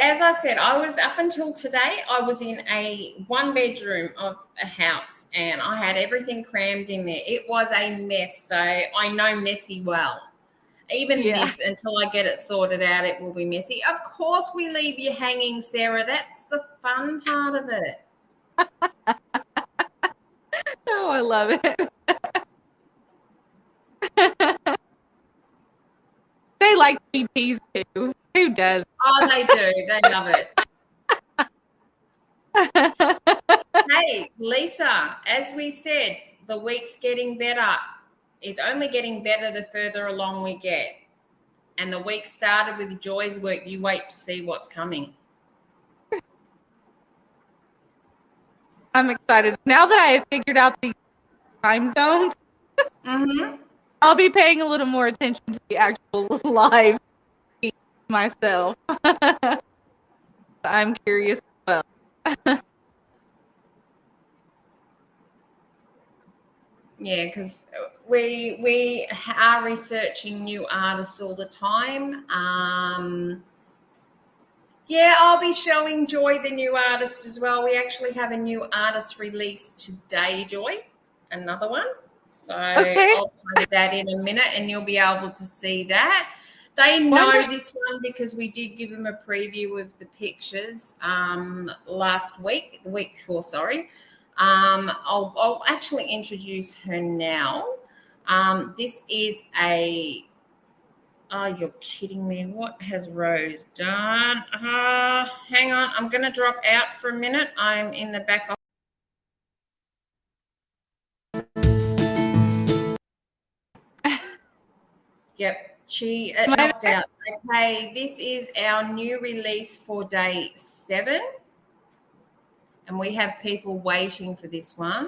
as I said, I was up until today, I was in a 1-bedroom of a house, and I had everything crammed in there. It was a mess, so I know messy well. Even this, until I get it sorted out, it will be messy. Of course we leave you hanging, Sarah. That's the fun part of it. Oh, I love it. They like to be teased too. Who does? Oh, they do. They love it. Hey, Lisa, as we said, the week's getting better. It's only getting better the further along we get. And the week started with Joy's work. You wait to see what's coming. I'm excited. Now that I have figured out the time zones, I'll be paying a little more attention to the actual live myself. I'm curious as well. Yeah, because we are researching new artists all the time. Yeah, I'll be showing Joy the new artist as well. We actually have a new artist release today, Joy. Another one. So I'll play that in a minute, and you'll be able to see that. They know this one because we did give them a preview of the pictures the week before, sorry. I'll actually introduce her now. This is oh, you're kidding me. What has Rose done? Hang on. I'm going to drop out for a minute. I'm in the back office. Yep, she dropped out. Okay, this is our new release for day 7. And we have people waiting for this one.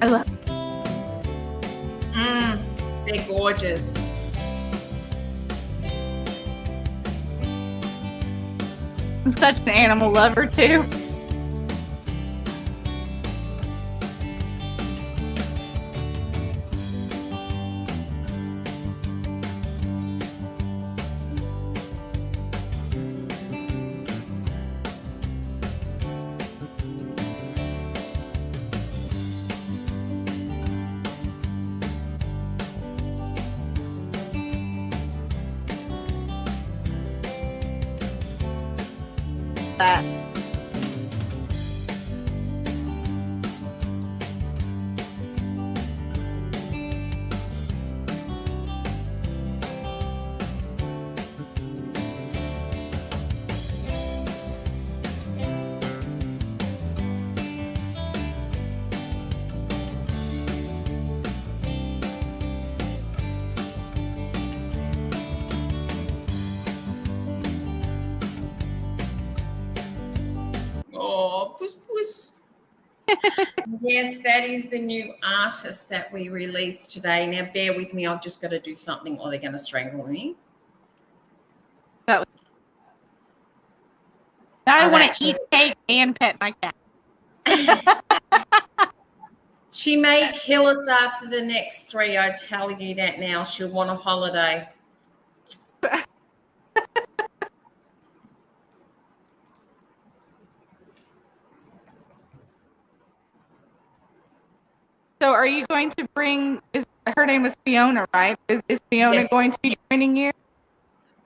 I love. They're gorgeous. I'm such an animal lover too. That. Oh, puss puss. Yes, that is the new artist that we released today. Now, bear with me. I've just got to do something or they're going to strangle me. Now I I've want actually- to eat cake and pet my cat. She may kill us after the next 3. I tell you that now. She'll want a holiday. So are you going to bring, her name is Fiona, right? Is Fiona Yes. going to be joining you?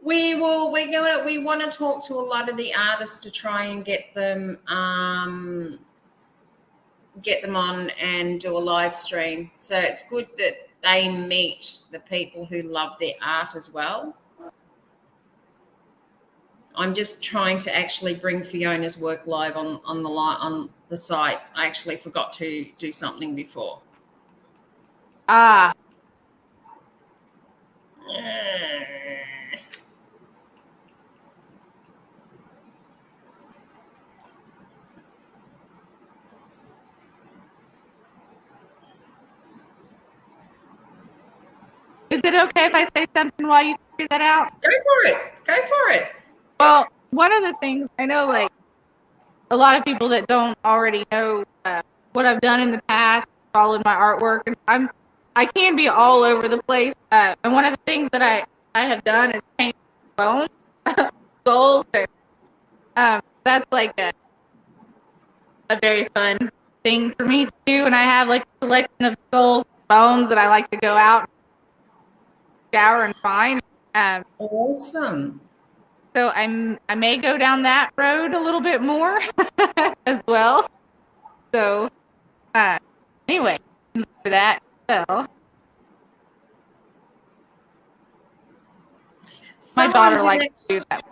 We want to talk to a lot of the artists to try and get them on and do a live stream. So it's good that they meet the people who love their art as well. I'm just trying to actually bring Fiona's work live on the site. I actually forgot to do something before. Ah, is it okay if I say something while you figure that out? Go for it. Go for it. Well, one of the things I know, like a lot of people that don't already know what I've done in the past, followed my artwork, and I can be all over the place. And one of the things that I have done is paint bones, skulls. And, that's like a very fun thing for me to do. And I have like a collection of skulls, bones that I like to go out, scour, and find. Awesome. So I may go down that road a little bit more as well. So anyway, for that. So my daughter likes to do that.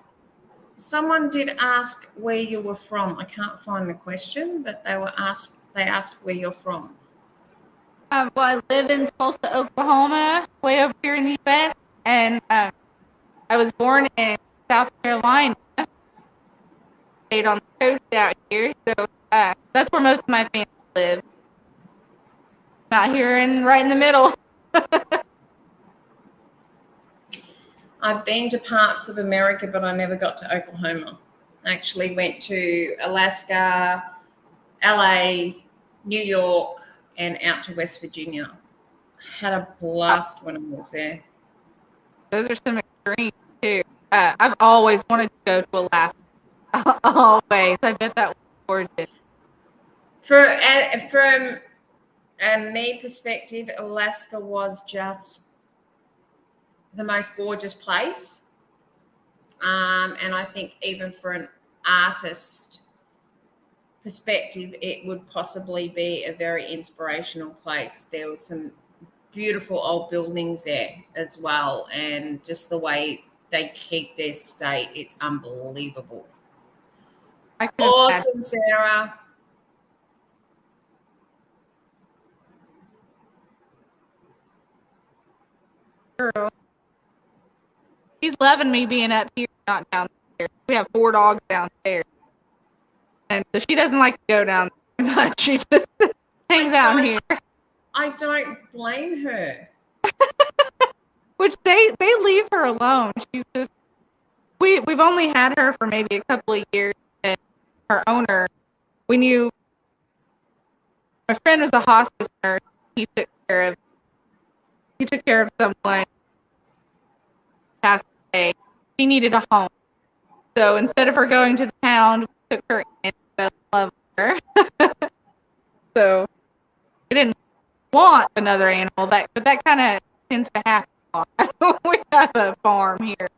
Someone did ask where you were from. I can't find the question, but they asked where you're from. Well, I live in Tulsa, Oklahoma, way over here in the U.S., and I was born in South Carolina, stayed on the coast out here, so that's where most of my family lives. Out here right in the middle. I've been to parts of America, but I never got to Oklahoma. I actually went to Alaska, LA, New York, and out to West Virginia. Had a blast when I was there. Those are some extremes too. I've always wanted to go to Alaska. Always. I bet that was gorgeous. From a me perspective, Alaska was just the most gorgeous place. And I think even for an artist perspective, it would possibly be a very inspirational place. There was some beautiful old buildings there as well. And just the way they keep their state, it's unbelievable. Awesome, Sarah. Girl. She's loving me being up here, not downstairs. We have 4 dogs downstairs. And so she doesn't like to go down there much. She just hangs out here. I don't blame her. Which they leave her alone. She's just we've only had her for maybe a couple of years, and her owner, we knew my friend was a hospice nurse. He took care of someone passed away. She needed a home. So instead of her going to the town, we took her in and fell in love with her. So we didn't want another animal, but that kind of tends to happen. We have a farm here.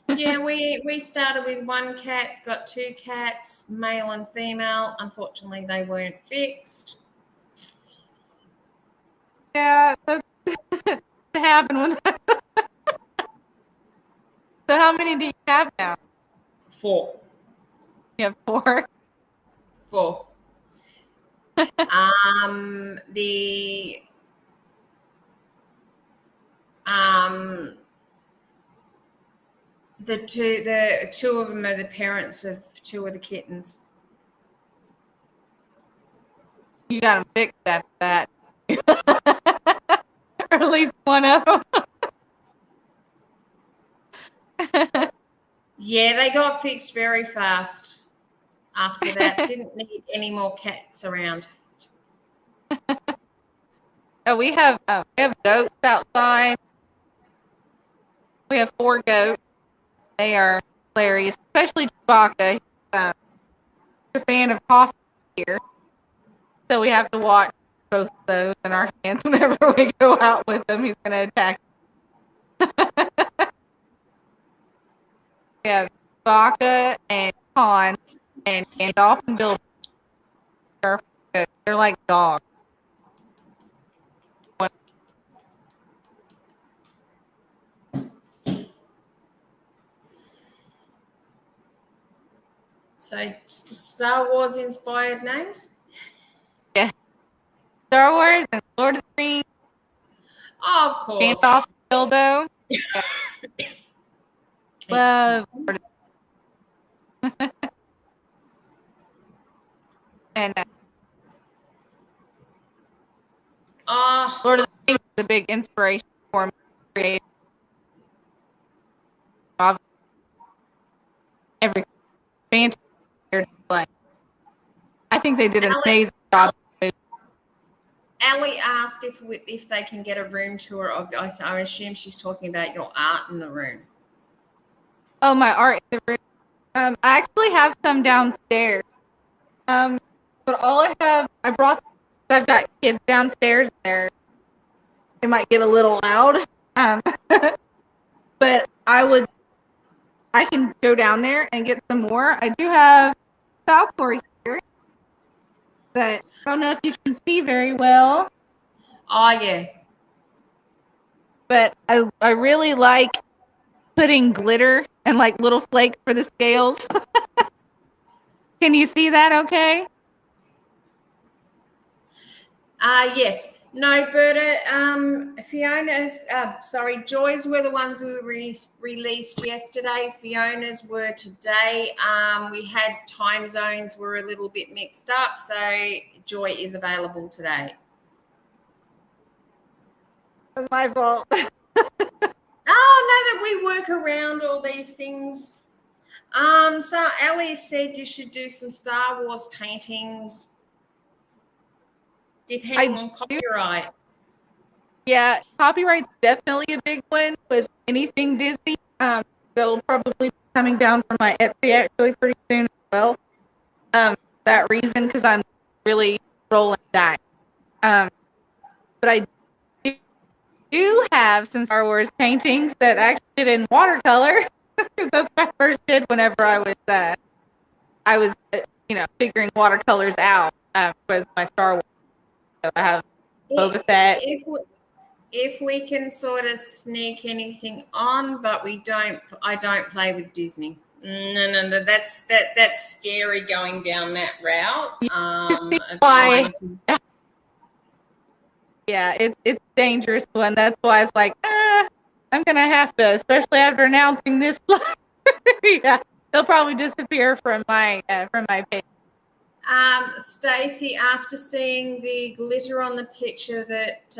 Yeah, we started with one cat, got 2 cats, male and female. Unfortunately, they weren't fixed. Yeah, that's happened with So how many do you have now? 4. You have 4? 4. The two of them are the parents of 2 of the kittens. You got them fixed after that. Or at least one of them. Yeah, they got fixed very fast after that. Didn't need any more cats around. Oh, we have goats outside. We have 4 goats. They are hilarious, especially Chewbacca. He's a fan of coffee here. So we have to watch both of those in our hands whenever we go out with him. He's going to attack. We have Chewbacca and Han and Gandalf and Bilbo. They're like dogs. So Star Wars inspired names? Yeah. Star Wars and Lord of the Rings. Oh, of course. Gandalf, Bilbo. Love. And Lord of the Rings is a big inspiration for me to create everything. Fantasy. I think they did an amazing job. Ellie asked if they can get a room tour of. I assume she's talking about your art in the room. Oh, my art in the room. I actually have some downstairs. But all I have, I've got kids downstairs there. They might get a little loud. But I can go down there and get some more. I do have Falcor here that I don't know if you can see very well. Oh, yeah. But I really like putting glitter and like little flakes for the scales. Can you see that okay? Yes. No, Berta, Joy's were the ones who were released yesterday. Fiona's were today. We had time zones were a little bit mixed up, so Joy is available today. That's my fault. Oh, no, that we work around all these things. So Ellie said you should do some Star Wars paintings, depending on copyright. Yeah, copyright's definitely a big one with anything Disney. They'll probably be coming down from my Etsy actually pretty soon as well. That reason, because I'm really rolling dice. But I do have some Star Wars paintings that I actually did in watercolor. That's what I first did whenever I was figuring watercolors out. Was my Star Wars. So I have Boba Fett. If we can sort of sneak anything on, but I don't play with Disney. No, that's scary going down that route. Yeah, it's a dangerous one. That's why it's like, I'm gonna have to, especially after announcing this. Yeah, they'll probably disappear from my page. Stacey, after seeing the glitter on the picture that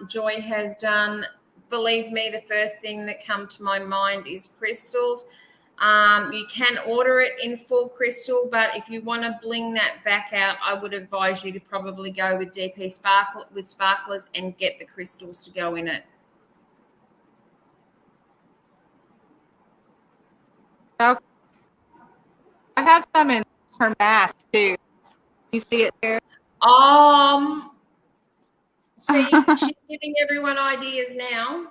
Joy has done, believe me, the first thing that come to my mind is crystals. You can order it in full crystal, but if you want to bling that back out, I would advise you to probably go with DP Sparkle with sparklers and get the crystals to go in it. Okay. I have some in her mask too. You see it there? See, she's giving everyone ideas now.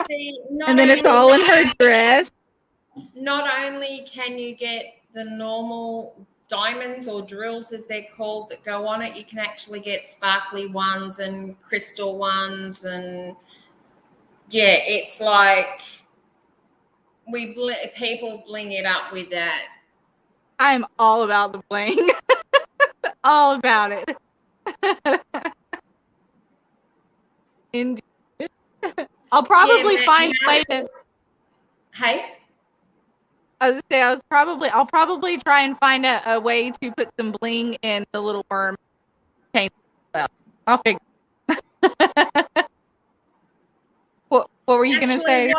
See, And then it's all in her dress. Not only can you get the normal diamonds or drills, as they're called, that go on it, you can actually get sparkly ones and crystal ones, and yeah, it's like people bling it up with that. I'm all about the bling. All about it. Indeed. I'll probably find a way to. Hey? I'll probably try and find a way to put some bling in the little worm chain. Well, I'll figure. What were you going to say?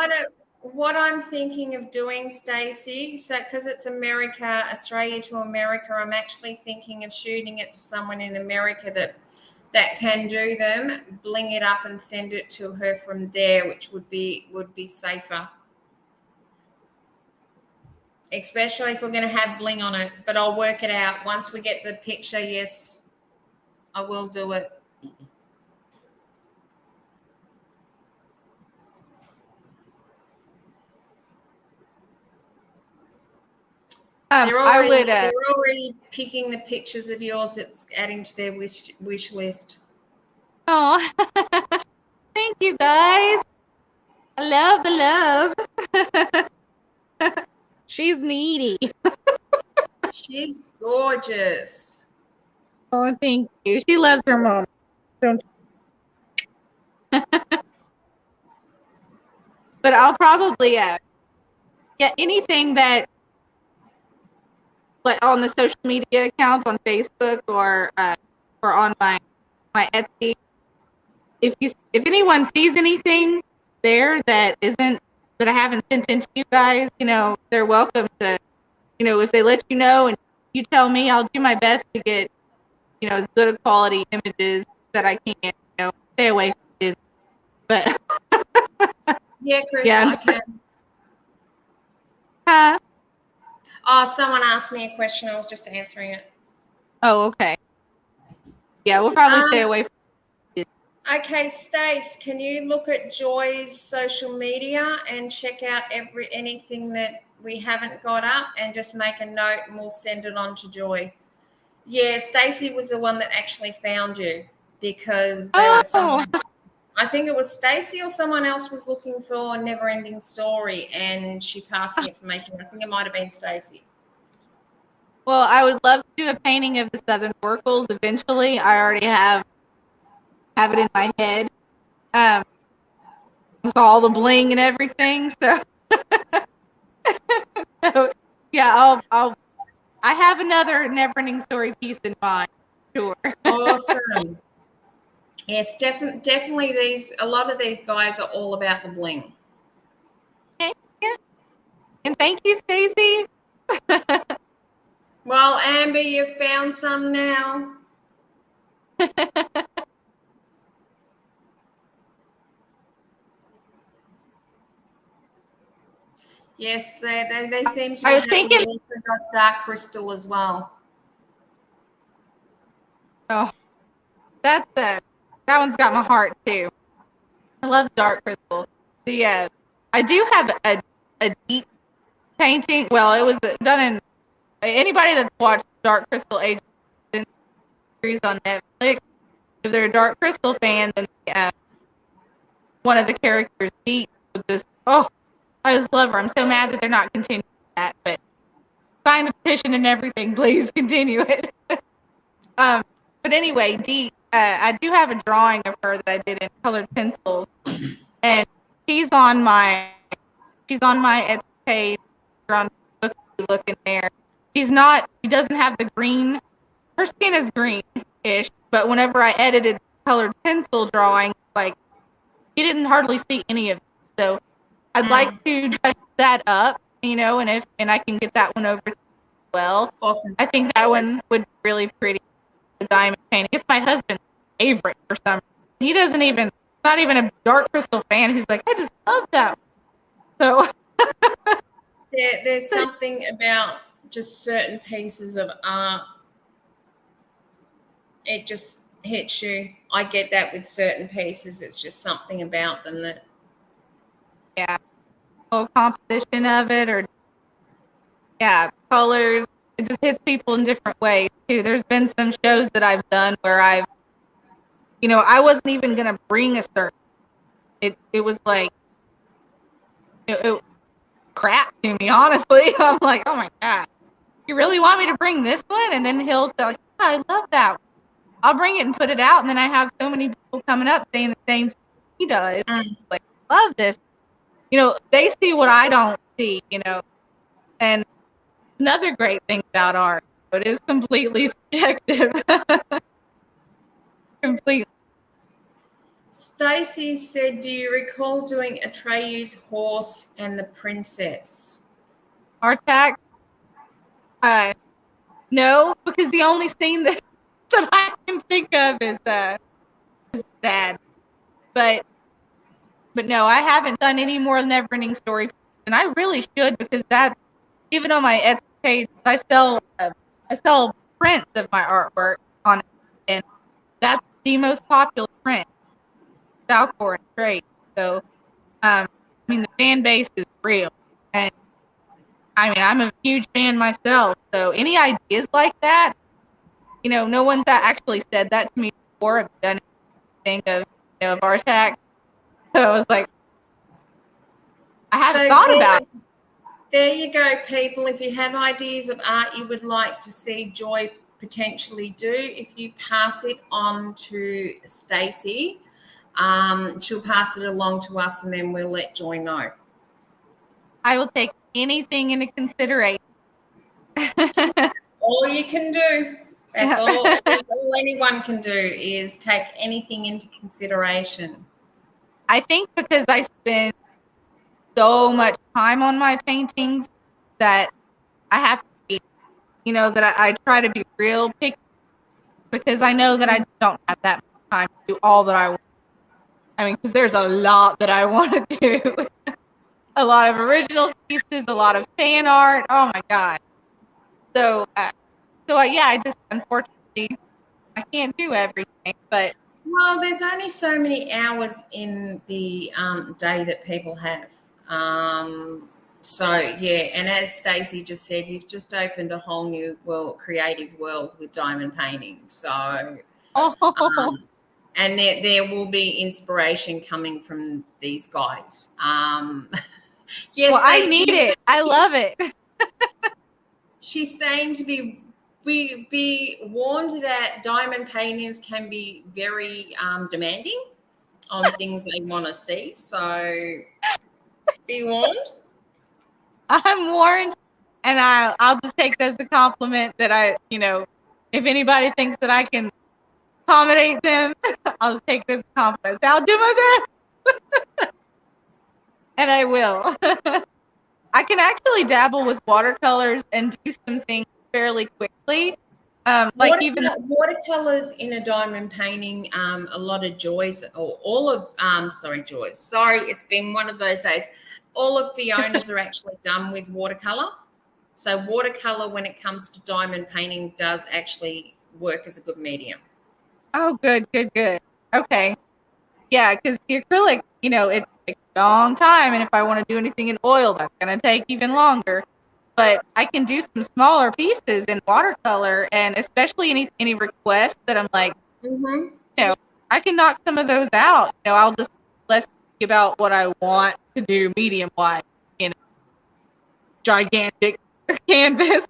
What I'm thinking of doing, Stacey, so because it's Australia to America, I'm actually thinking of shooting it to someone in America that can do them, bling it up and send it to her from there, which would be safer. Especially if we're going to have bling on it, but I'll work it out. Once we get the picture, yes, I will do it. They're already picking the pictures of yours that's adding to their wish list. Oh, thank you guys. I love the love. She's needy. She's gorgeous. Oh, thank you. She loves her mom. Don't. But I'll probably get anything that, like, on the social media accounts on Facebook or on my Etsy. If anyone sees anything there that I haven't sent in to you guys, they're welcome to, if they let you know and you tell me, I'll do my best to get, as good a quality images that I can. Stay away from Disney. But yeah, Chris, yeah. I can. Huh? Oh, someone asked me a question. I was just answering it. Oh, okay. Yeah, we'll probably stay away from Disney. Okay, Stace, can you look at Joy's social media and check out anything that we haven't got up and just make a note and we'll send it on to Joy. Yeah, Stacey was the one that actually found you because I think it was Stacey or someone else was looking for a Never Ending Story and she passed the information. I think it might have been Stacey. Well, I would love to do a painting of the Southern Oracles eventually. I already have it in my head. With all the bling and everything. So, yeah, I have another Neverending Story piece in mind. Sure. Awesome. Yes, definitely. A lot of these guys are all about the bling. Okay. Yeah. And thank you, Stacey. Well, Amber, you've found some now. Yes, they seem to. I was thinking also got dark crystal as well. Oh, that one's got my heart too. I love dark crystal. I do have a deep painting. Well, it was done in. Anybody that's watched Dark Crystal Age series on Netflix, if they're a Dark Crystal fan, then one of the characters, Deep, with this. Oh, I just love her. I'm so mad that they're not continuing that, but sign the petition and everything. Please continue it. But anyway, Deep, I do have a drawing of her that I did in colored pencils, and she's on my Etsy page. On book, look in there. She doesn't have the green. Her skin is greenish, but whenever I edited colored pencil drawing, like, she didn't hardly see any of it. So I'd like to touch that up, and I can get that one over to you as well. Awesome. I think that one would be really pretty, the diamond painting. It's my husband's favorite for some reason. He doesn't even, not even a dark crystal fan, who's like, I just love that one. So There's something about just certain pieces of art. It just hits you. I get that with certain pieces. It's just something about them that. Yeah. Whole composition of it, or colors. It just hits people in different ways too. There's been some shows that I've done where I wasn't even gonna bring a certain. It was like it crap to me, honestly. I'm like, oh my god, you really want me to bring this one? And then he'll say, like, I love that one. I'll bring it and put it out, and then I have so many people coming up saying the same thing he does. Like, love this. They see what I don't see, And another great thing about art, it is completely subjective. Completely. Stacy said, do you recall doing Atreyu's horse and the princess? Artax? No, because the only scene that I can think of is sad. But no, I haven't done any more Neverending Story, and I really should, because that, even on my Etsy page, I sell prints of my artwork on it, and that's the most popular print, Falcor and Trade. So, the fan base is real, and I'm a huge fan myself. So any ideas like that, no one's actually said that to me before. I've done anything of Artax. So I was like, I haven't thought about it. There you go, people. If you have ideas of art you would like to see Joy potentially do, if you pass it on to Stacy, she'll pass it along to us, and then we'll let Joy know. I will take anything into consideration. All you can do. That's all anyone can do, is take anything into consideration. I think because I spend so much time on my paintings that I have to be, that I try to be real picky, because I know that I don't have that much time to do all that I want. Because there's a lot that I want to do. A lot of original pieces, a lot of fan art. Oh my god. So I just, unfortunately, I can't do everything, but. Well, there's only so many hours in the day that people have. And as Stacey just said, you've just opened a whole new creative world with diamond painting. So, and there will be inspiration coming from these guys. Yes, well, I need it. I love it. She's saying to be warned that diamond paintings can be very demanding on things they want to see. So be warned. I'm warned, and I'll just take this as a compliment that if anybody thinks that I can accommodate them, I'll just take this as a compliment. I'll do my best. And I will. I can actually dabble with watercolors and do some things fairly quickly. Watercolors in a diamond painting, a lot of Joy's, or all of, Joy's. Sorry, it's been one of those days. All of Fiona's are actually done with watercolor. So watercolor, when it comes to diamond painting, does actually work as a good medium. Oh, good. Okay. Yeah, because the acrylic, it takes a long time, and if I want to do anything in oil, that's going to take even longer. But I can do some smaller pieces in watercolor, and especially any requests that I'm like, I can knock some of those out. I'll just less think about what I want to do medium-wise, gigantic canvas.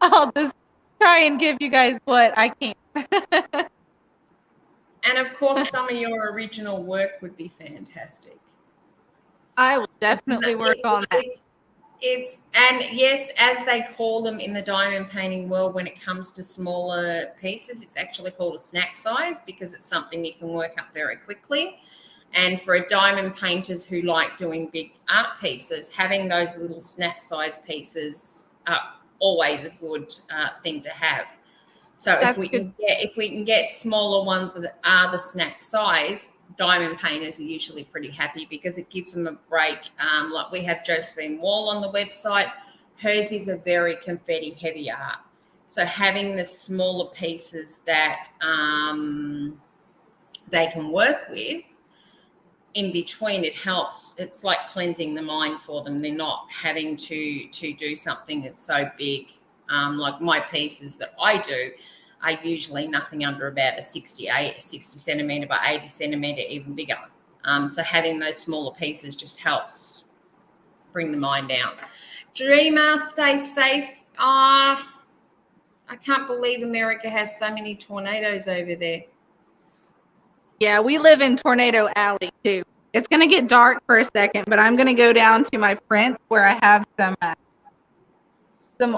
I'll just try and give you guys what I can. And of course, some of your original work would be fantastic. I will definitely work on that. And yes, as they call them in the diamond painting world, when it comes to smaller pieces, it's actually called a snack size because it's something you can work up very quickly. And for diamond painters who like doing big art pieces, having those little snack size pieces are always a good thing to have. So if we can get smaller ones that are the snack size, diamond painters are usually pretty happy because it gives them a break. Like we have Josephine Wall on the website. Hers is a very confetti heavy art. So having the smaller pieces that they can work with in between, it helps. It's like cleansing the mind for them. They're not having to do something that's so big. Like my pieces that I do are usually nothing under about a 60 centimetre by 80 centimetre, even bigger. So having those smaller pieces just helps bring the mind down. Dreamer, stay safe. I can't believe America has so many tornadoes over there. Yeah, we live in Tornado Alley too. It's going to get dark for a second, but I'm going to go down to my print where I have some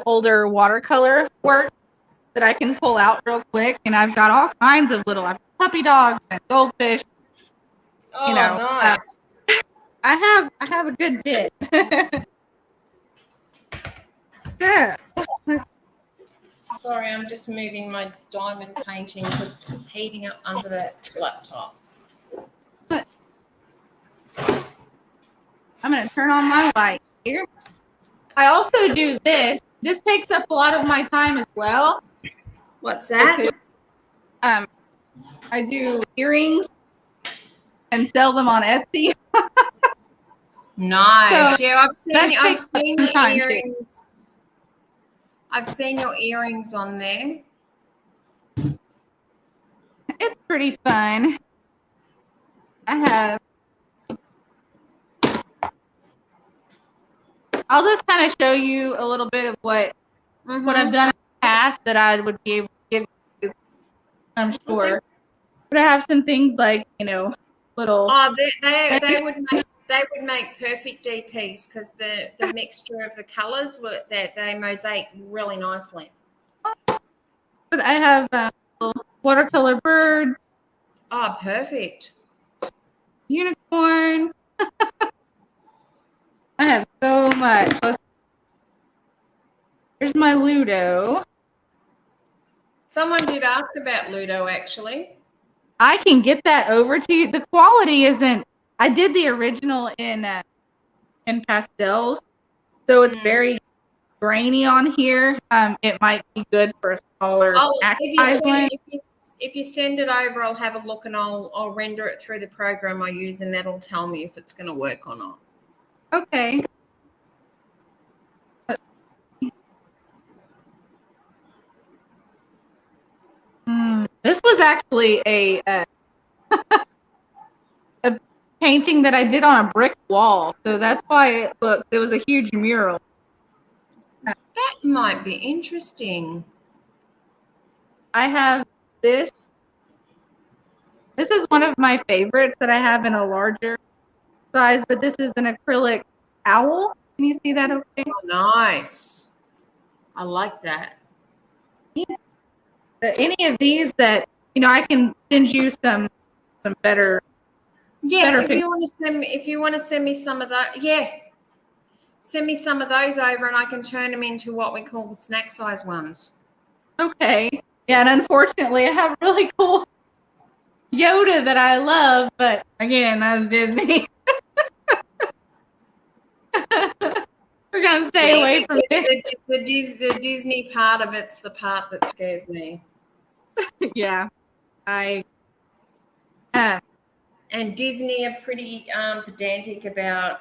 older watercolor work that I can pull out real quick, and I've got all kinds of little puppy dogs and goldfish. Oh, nice. I have a good bit. Yeah. Sorry, I'm just moving my diamond painting because it's heating up under that laptop. I'm going to turn on my light here. I also do this. This takes up a lot of my time as well. What's that? I do earrings and sell them on Etsy. Nice. So yeah, I've seen your earrings. Too. I've seen your earrings on there. It's pretty fun. I'll just kind of show you a little bit of what I've done in the past that I would be able to give you, I'm sure. Okay. But I have some things like, little. Oh, they would make perfect DPs because the mixture of the colours they mosaic really nicely. But I have a watercolor bird. Oh, perfect. Unicorn. I have so much. Here's my Ludo. Someone did ask about Ludo, actually. I can get that over to you. The quality isn't. I did the original in pastels, so it's very grainy on here. It might be good for a smaller advertisement. If you send it over, I'll have a look and I'll render it through the program I use, and that'll tell me if it's going to work or not. Okay. This was actually a painting that I did on a brick wall, so that's why it was a huge mural. That might be interesting. I have this. This is one of my favorites that I have in a larger size, but this is an acrylic owl. Can you see that okay? Oh, nice. I like that. Any of these that, I can send you some better. Yeah, better if you want to send me some of that, send me some of those over, and I can turn them into what we call the snack size ones. Okay. Yeah, and unfortunately, I have really cool Yoda that I love, but again, that's Disney. We're gonna stay away from it. The Disney part of it's the part that scares me. Yeah, and Disney are pretty pedantic about.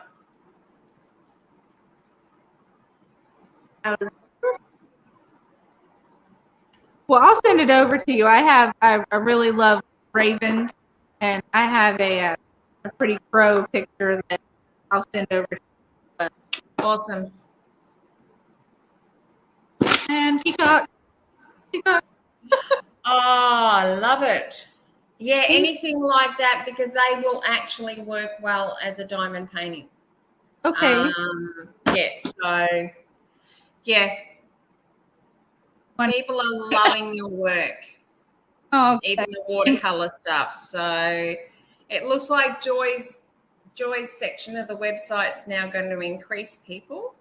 Well, I'll send it over to you. I really love ravens, and I have a pretty crow picture that I'll send over to you. Awesome. And peacock. Oh, I love it. Yeah, anything like that, because they will actually work well as a diamond painting. Okay. Yeah, so yeah, people are loving your work, Oh, even the watercolor stuff. So it looks like Joy's section of the website's now going to increase people.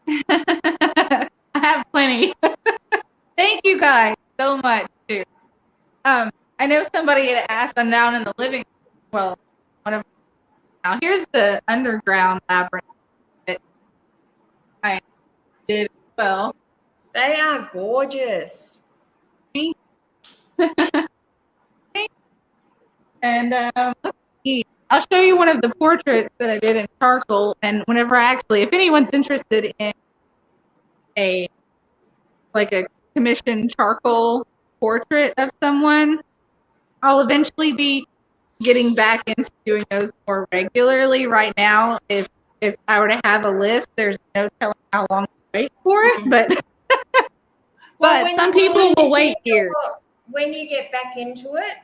I have plenty. Thank you guys so much. Too. I know somebody had asked. I'm down in the living. Well, whatever. Now here's the underground labyrinth that I did as well. They are gorgeous. And let's see. I'll show you one of the portraits that I did in charcoal. And whenever if anyone's interested in a commissioned charcoal portrait of someone, I'll eventually be getting back into doing those more regularly. Right now, if I were to have a list, there's no telling how long to wait for it. But some people will wait years. When you get back into it,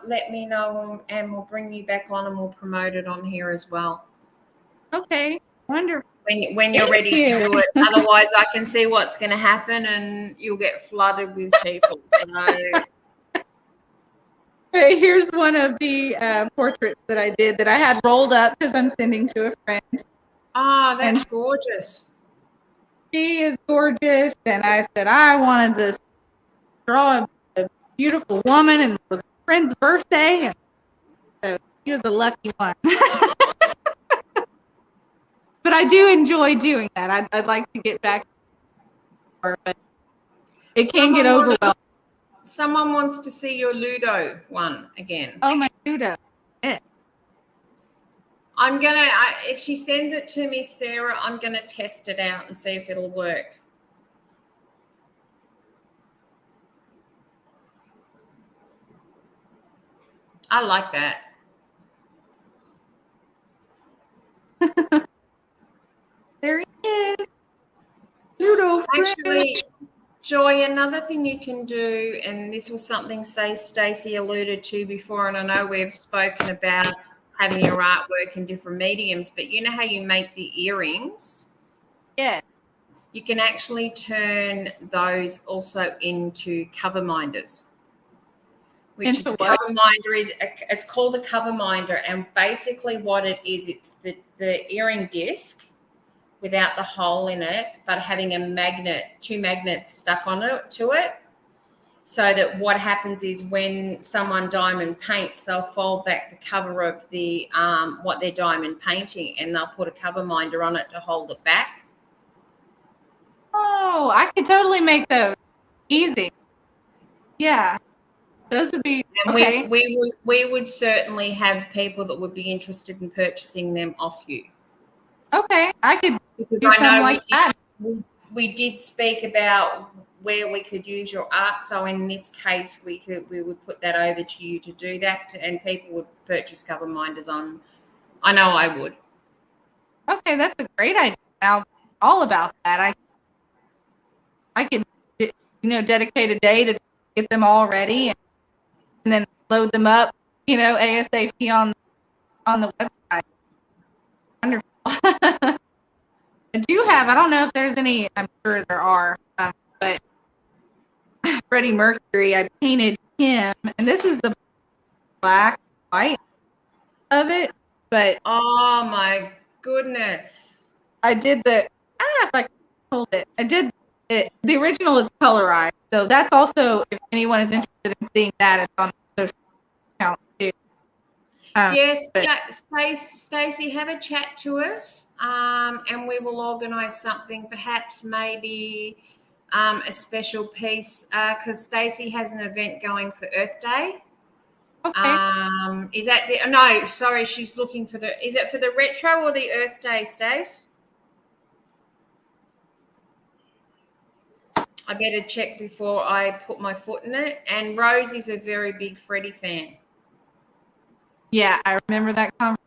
let me know and we'll bring you back on and we'll promote it on here as well. Okay, wonderful. When you're ready to do it. Otherwise, I can see what's going to happen and you'll get flooded with people. So. Okay, here's one of the portraits that I did that I had rolled up because I'm sending to a friend. Oh, that's gorgeous. She is gorgeous, and I said I wanted to draw a beautiful woman, and it was a friend's birthday, and so she was a lucky one. But I do enjoy doing that. I'd like to get back to her, but it can get overwhelming. Someone wants to see your Ludo one again. Oh, my Ludo. Yeah. I'm going to, if she sends it to me, Sarah, I'm going to test it out and see if it'll work. I like that. There he is. Ludo. Actually, Joy, another thing you can do, and this was something Stacey alluded to before, and I know we've spoken about having your artwork in different mediums, but you know how you make the earrings? Yeah. You can actually turn those also into cover minders. Which is a cover minder it's called a cover minder, and basically what it is, it's the earring disc without the hole in it, but having two magnets stuck on it to it. So that what happens is when someone diamond paints, they'll fold back the cover of the what they're diamond painting, and they'll put a cover minder on it to hold it back. Oh, I could totally make those easy. Yeah, those would be okay. We would certainly have people that would be interested in purchasing them off you. Okay, I could do something like that. We did speak about where we could use your art, so in this case, we would put that over to you to do that, and people would purchase cover minders on. I know I would. Okay, that's a great idea. Now, all about that. I could, dedicate a day to get them all ready and then load them up, ASAP on the website. Wonderful. I don't know if there's any, I'm sure there are, but Freddie Mercury, I painted him, and this is the black white of it, but oh my goodness. I did I don't know if I can hold it. I did it. The original is colorized, so that's also, if anyone is interested in seeing that, it's on social account too. Yes, Stacey, have a chat to us, and we will organise something, perhaps maybe a special piece, because Stacey has an event going for Earth Day. Okay. Is that no? Sorry, she's looking for is it for the retro or the Earth Day, Stace? I better check before I put my foot in it. And Rosie's a very big Freddie fan. Yeah, I remember that conversation.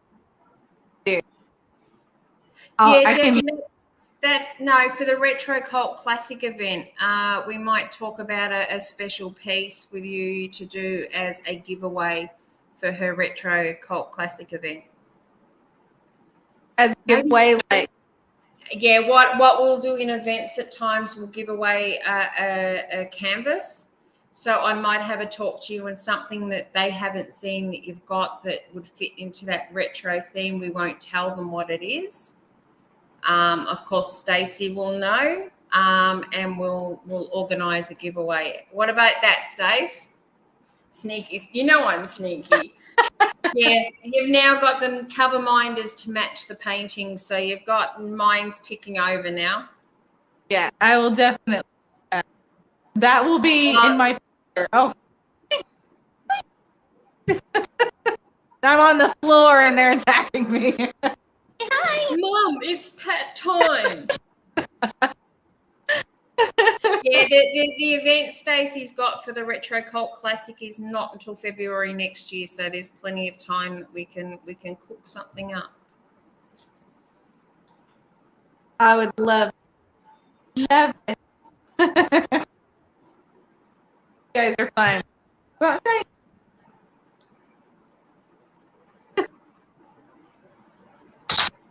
For the Retro Cult Classic event, we might talk about a special piece with you to do as a giveaway for her Retro Cult Classic event. As a giveaway, Yeah, what we'll do in events at times, we'll give away a canvas. So I might have a talk to you and something that they haven't seen that you've got that would fit into that retro theme. We won't tell them what it is. Of course, Stacey will know, and we'll organise a giveaway. What about that, Stace? Sneaky, you know I'm sneaky. Yeah, you've now got them cover minders to match the paintings, so you've got mine's ticking over now. Yeah, I will definitely. That will be in my picture. Oh, I'm on the floor and they're attacking me. Hi, Mum, it's pet time. Yeah, the event Stacey's got for the Retro Cult Classic is not until February next year, so there's plenty of time that we can cook something up. I would love it. You guys are fun. Well, thanks.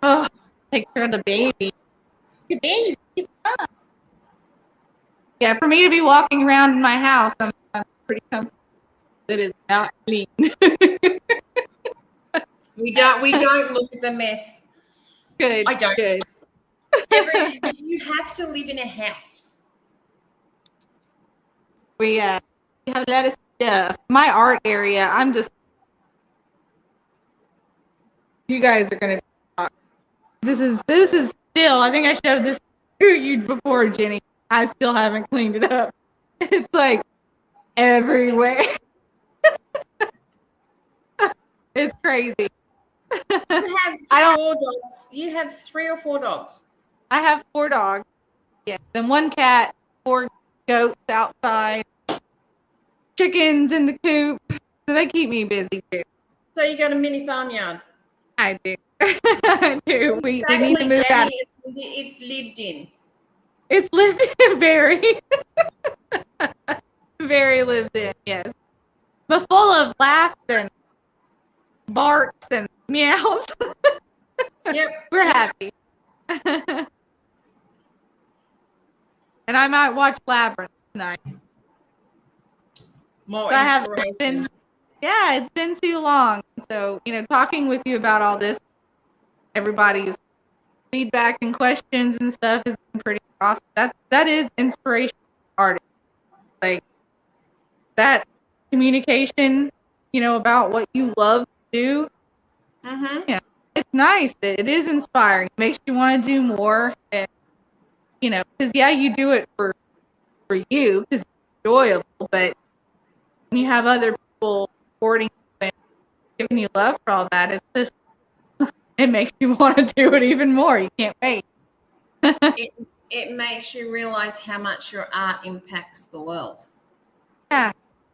Oh, take care of the baby. The baby. Yeah, for me to be walking around in my house, I'm pretty comfortable. It is not clean. We don't look at the mess. Good. I don't. Good. You have to live in a house. We have a lot of stuff. My art area, I'm just. You guys are gonna. This is still. I think I showed this to you before, Jenny. I still haven't cleaned it up. It's like everywhere. It's crazy. You have 4 dogs. You have 3 or 4 dogs. I have 4 dogs. Yes, and 1 cat, 4 goats outside, chickens in the coop. So they keep me busy too. So you got a mini farmyard. I do. I do. We need to move out. It's lived in. It's lived in, very, very lived in, yes. But full of laughs and barks and meows. Yep. We're happy. And I might watch Labyrinth tonight. More So inspiration. it's been too long. So, talking with you about all this, everybody's feedback and questions and stuff has been pretty awesome. That is inspiration art. Like that communication, about what you love to do. Mm-hmm. Yeah, it's nice. It is inspiring. It makes you want to do more. And because you do it for you because it's enjoyable, but when you have other people supporting you and giving you love for all that, it's just it makes you want to do it even more. You can't wait. It makes you realize how much your art impacts the world.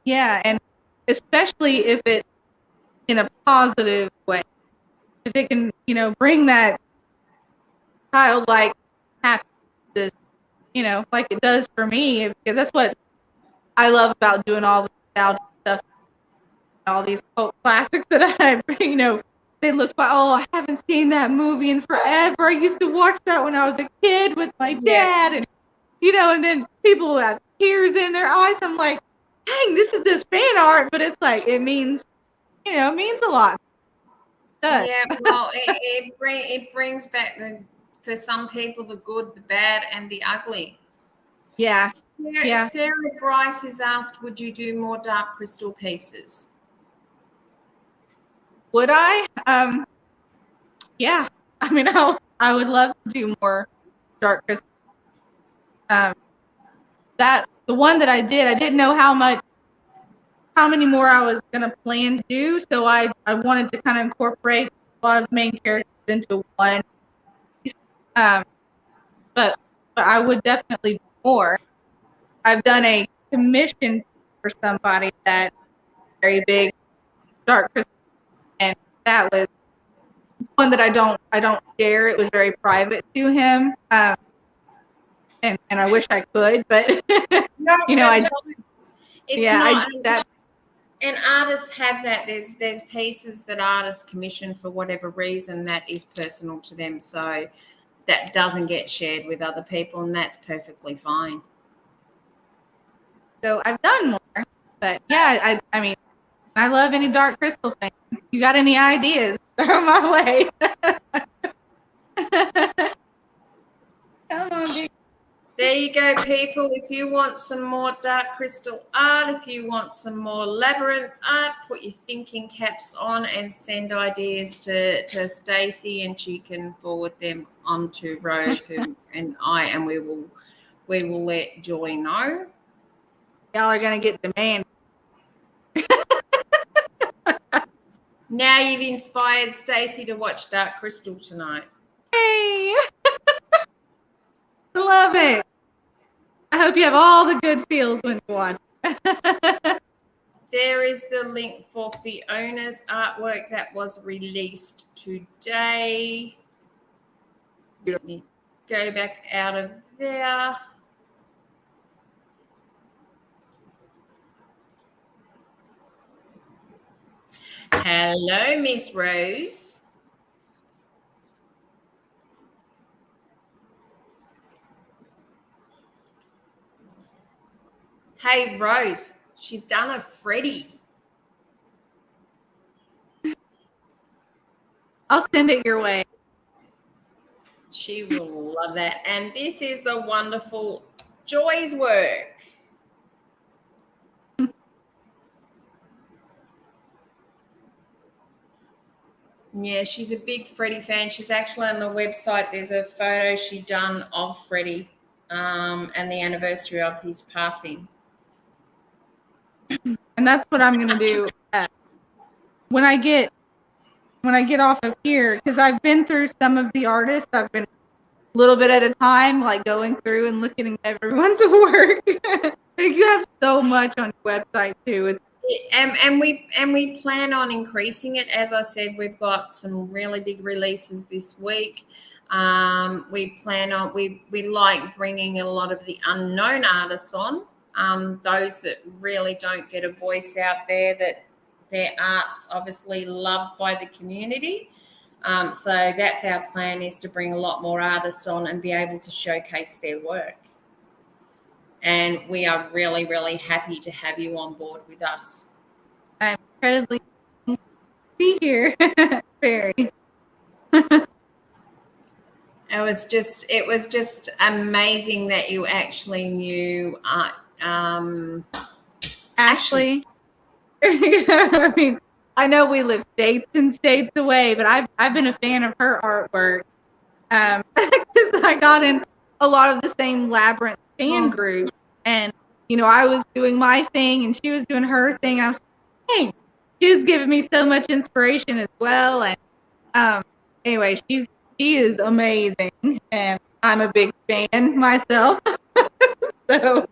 Yeah, and especially if it's in a positive way. If it can, bring that childlike happiness, like it does for me, because that's what I love about doing all the nostalgia stuff, all these cult classics that they look by, I haven't seen that movie in forever. I used to watch that when I was a kid with my dad, and and then people have tears in their eyes. I'm like, dang, this is this fan art, but it's like it means a lot. Yeah, well, it brings back for some people the good, the bad, and the ugly. Yeah. Sarah Bryce has asked, would you do more dark crystal pieces? Would I? Yeah. I mean, I would love to do more dark crystal. The one that I didn't know how many more I was gonna plan to do, so I wanted to kind of incorporate a lot of the main characters into one. But I would definitely do more. I've done a commission for somebody that very big dark crystal, and that was one that I don't share. It was very private to him, and I wish I could, but No, I that. And artists have that. There's pieces that artists commission for whatever reason that is personal to them. So that doesn't get shared with other people, and that's perfectly fine. So I've done more, but yeah, I mean, I love any Dark Crystal thing. You got any ideas? Throw my way. Come on, big. There you go, people. If you want some more Dark Crystal art, if you want some more Labyrinth art, put your thinking caps on and send ideas to Stacey, and she can forward them on to Rose and I, and we will let Joy know. Y'all are gonna get demand. Now you've inspired Stacey to watch Dark Crystal tonight. Hey, love it. I hope you have all the good feels when you watch. There is the link for Fiona's artwork that was released today. Let me go back out of there. Hello, Miss Rose. Hey, Rose, she's done a Freddy. I'll send it your way. She will love that. And this is the wonderful Joy's work. Yeah, she's a big Freddie fan. She's actually on the website. There's a photo she done of Freddie and the anniversary of his passing. And that's what I'm gonna do when I get off of here, because I've been through some of the artists. I've been a little bit at a time, like going through and looking at everyone's work. You have so much on your website too. It's And we plan on increasing it. As I said, we've got some really big releases this week. We like bringing a lot of the unknown artists on, those that really don't get a voice out there, that their art's obviously loved by the community. So that's our plan, is to bring a lot more artists on and be able to showcase their work. And we are really, really happy to have you on board with us. I'm incredibly happy to be here. Very. It was just amazing that you actually knew Ashley. I mean, I know we live states and states away, but I've been a fan of her artwork because I got in a lot of the same Labyrinth fan group, and I was doing my thing and she was doing her thing. I was like, hey, she was giving me so much inspiration as well. And anyway, she is amazing, and I'm a big fan myself. So.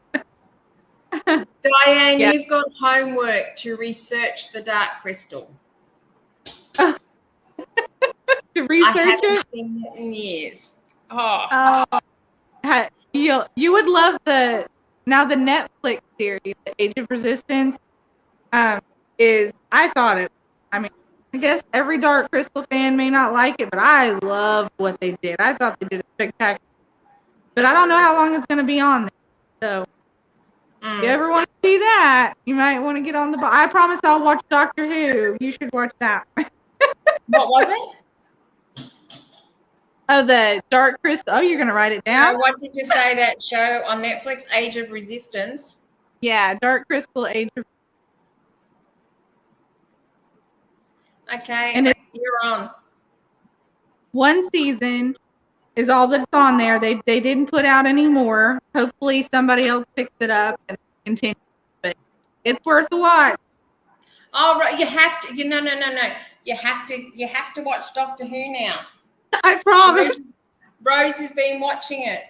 Diane, yeah. You've got homework to research the Dark Crystal. To research I haven't it? seen it in years. Oh. You would love the Netflix series, The Age of Resistance. I guess every Dark Crystal fan may not like it, but I love what they did. I thought they did a spectacular. But I don't know how long it's going to be on there. So if you ever want to see that, you might want to get on the. I promise I'll watch Doctor Who. You should watch that. What was it? Oh, the Dark Crystal. Oh, you're going to write it down? What did you say, that show on Netflix, Age of Resistance? Yeah, Dark Crystal, Age of. Okay, and you're on. One season is all that's on there. They didn't put out any more. Hopefully somebody else picks it up and continues. But it's worth a watch. Oh, right. You have to. No. You have to watch Doctor Who now. I promise. Rose has been watching it.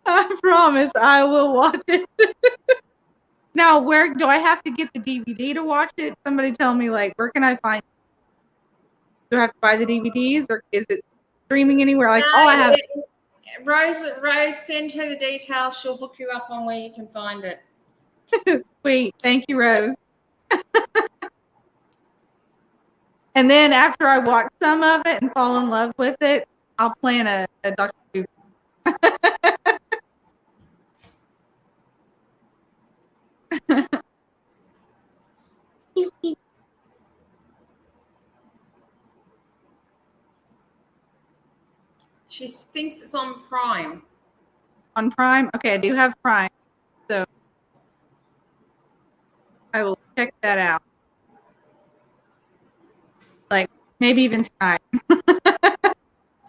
I promise I will watch it. Now, where do I have to get the DVD to watch it? Somebody tell me, where can I find it? Do I have to buy the DVDs, or is it streaming anywhere? I have. Rose, send her the details. She'll hook you up on where you can find it. Sweet. Thank you, Rose. And then after I watch some of it and fall in love with it, I'll plan a Dr. Who. She thinks it's on Prime. On Prime? Okay, I do have Prime, so I will check that out. Like, maybe even tonight.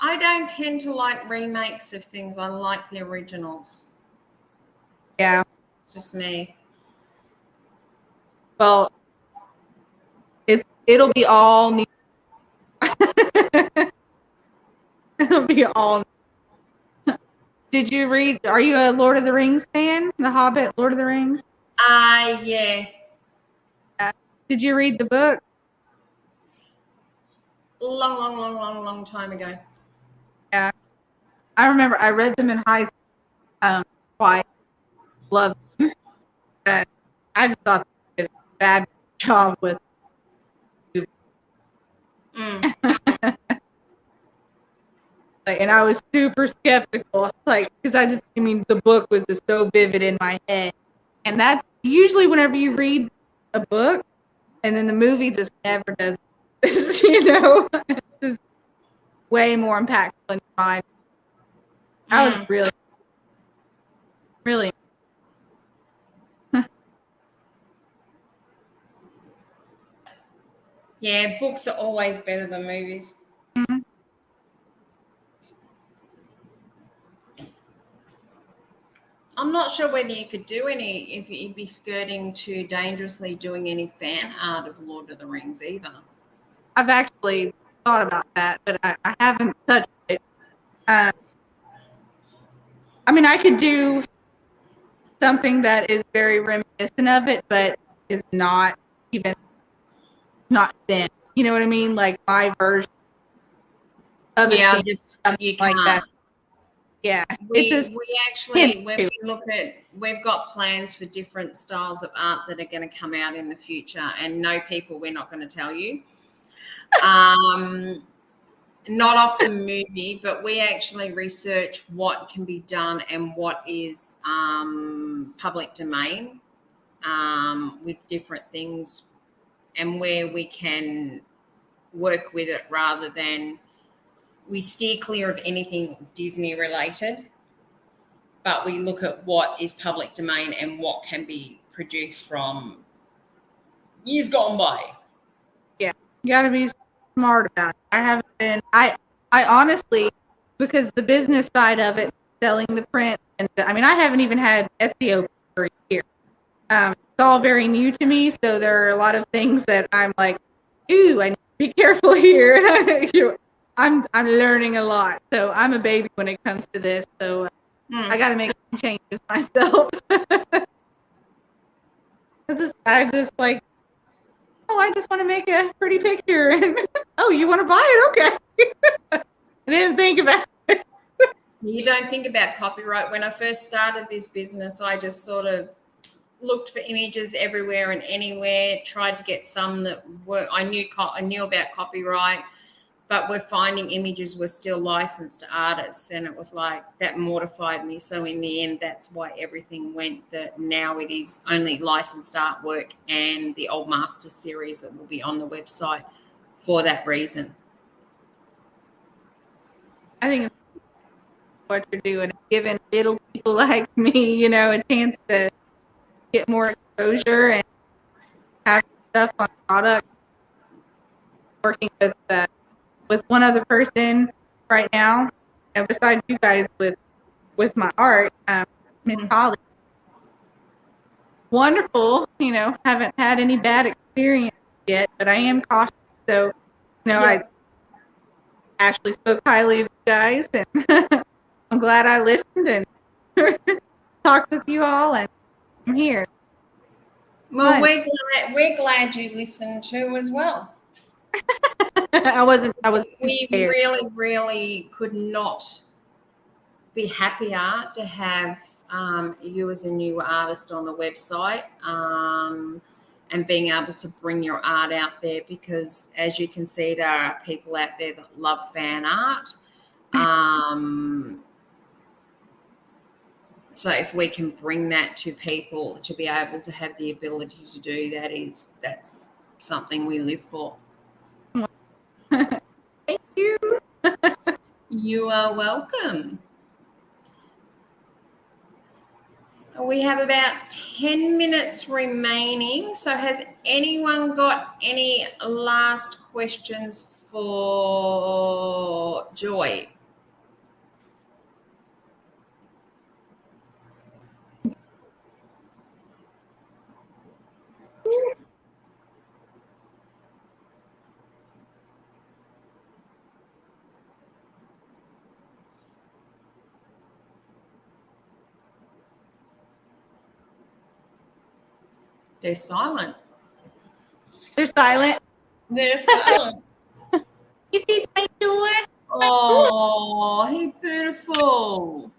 I don't tend to like remakes of things. I like the originals. Yeah. It's just me. Well, it'll be all new. It'll be all new. Did you read, are you a Lord of the Rings fan? The Hobbit, Lord of the Rings? Yeah. Did you read the book? Long time ago. Yeah. I remember I read them in high school. Twice. Loved them. But I just thought they did a bad job with like, and I was super skeptical, like, because I mean, the book was just so vivid in my head. And that's usually whenever you read a book and then the movie just never does this, you know? It's just way more impactful in your mind. I was really. Yeah, books are always better than movies. Mhm. I'm not sure whether you could do any, if you'd be skirting too dangerously doing any fan art of Lord of the Rings either. I've actually thought about that, but I haven't touched it. I mean, I could do something that is very reminiscent of it, but is not even not thin. You know what I mean? Like my version of a Yeah, scene, just something you like can't. that. Yeah, We it's actually, when we look at, we've got plans for different styles of art that are going to come out in the future, and no, people, we're not going to tell you. Not off the movie, but we actually research what can be done and what is public domain with different things, and where we can work with it rather than we steer clear of anything Disney related, but we look at what is public domain and what can be produced from years gone by. yeah, you got to be smart about it. I haven't been. I honestly, because the business side of it, selling the print, and I mean, I haven't even had SEO for a year. It's all very new to me, so there are a lot of things that I'm like, ooh, I need to be careful here. I'm learning a lot, so I'm a baby when it comes to this. So I got to make some changes myself. I just like, oh, I just want to make a pretty picture, and oh, you want to buy it? Okay. I didn't think about it. You don't think about copyright. When I first started this business, I just sort of looked for images everywhere and anywhere, tried to get some that were I knew about copyright, but we're finding images were still licensed to artists, and it was like that mortified me. So in the end, that's why everything went that now it is only licensed artwork and the Old Master series that will be on the website for that reason. I think it's what you're doing, giving little people like me, you know, a chance to get more exposure and have stuff on product. Working with one other person right now, and besides you guys with my art, Miss Holly. Wonderful, you know, haven't had any bad experience yet, but I am cautious. So, you know, I actually spoke highly of you guys, and I'm glad I listened and talked with you all, and I'm here. Well, we're glad you listened too as well. I wasn't. We really could not be happier to have you as a new artist on the website and being able to bring your art out there, because as you can see, there are people out there that love fan art. So if we can bring that to people to be able to have the ability to do that, that's something we live for. Thank you. You are welcome. We have about 10 minutes remaining. So has anyone got any last questions for Joy? They're silent. They're silent. They're silent. You see my door? Oh, he's beautiful.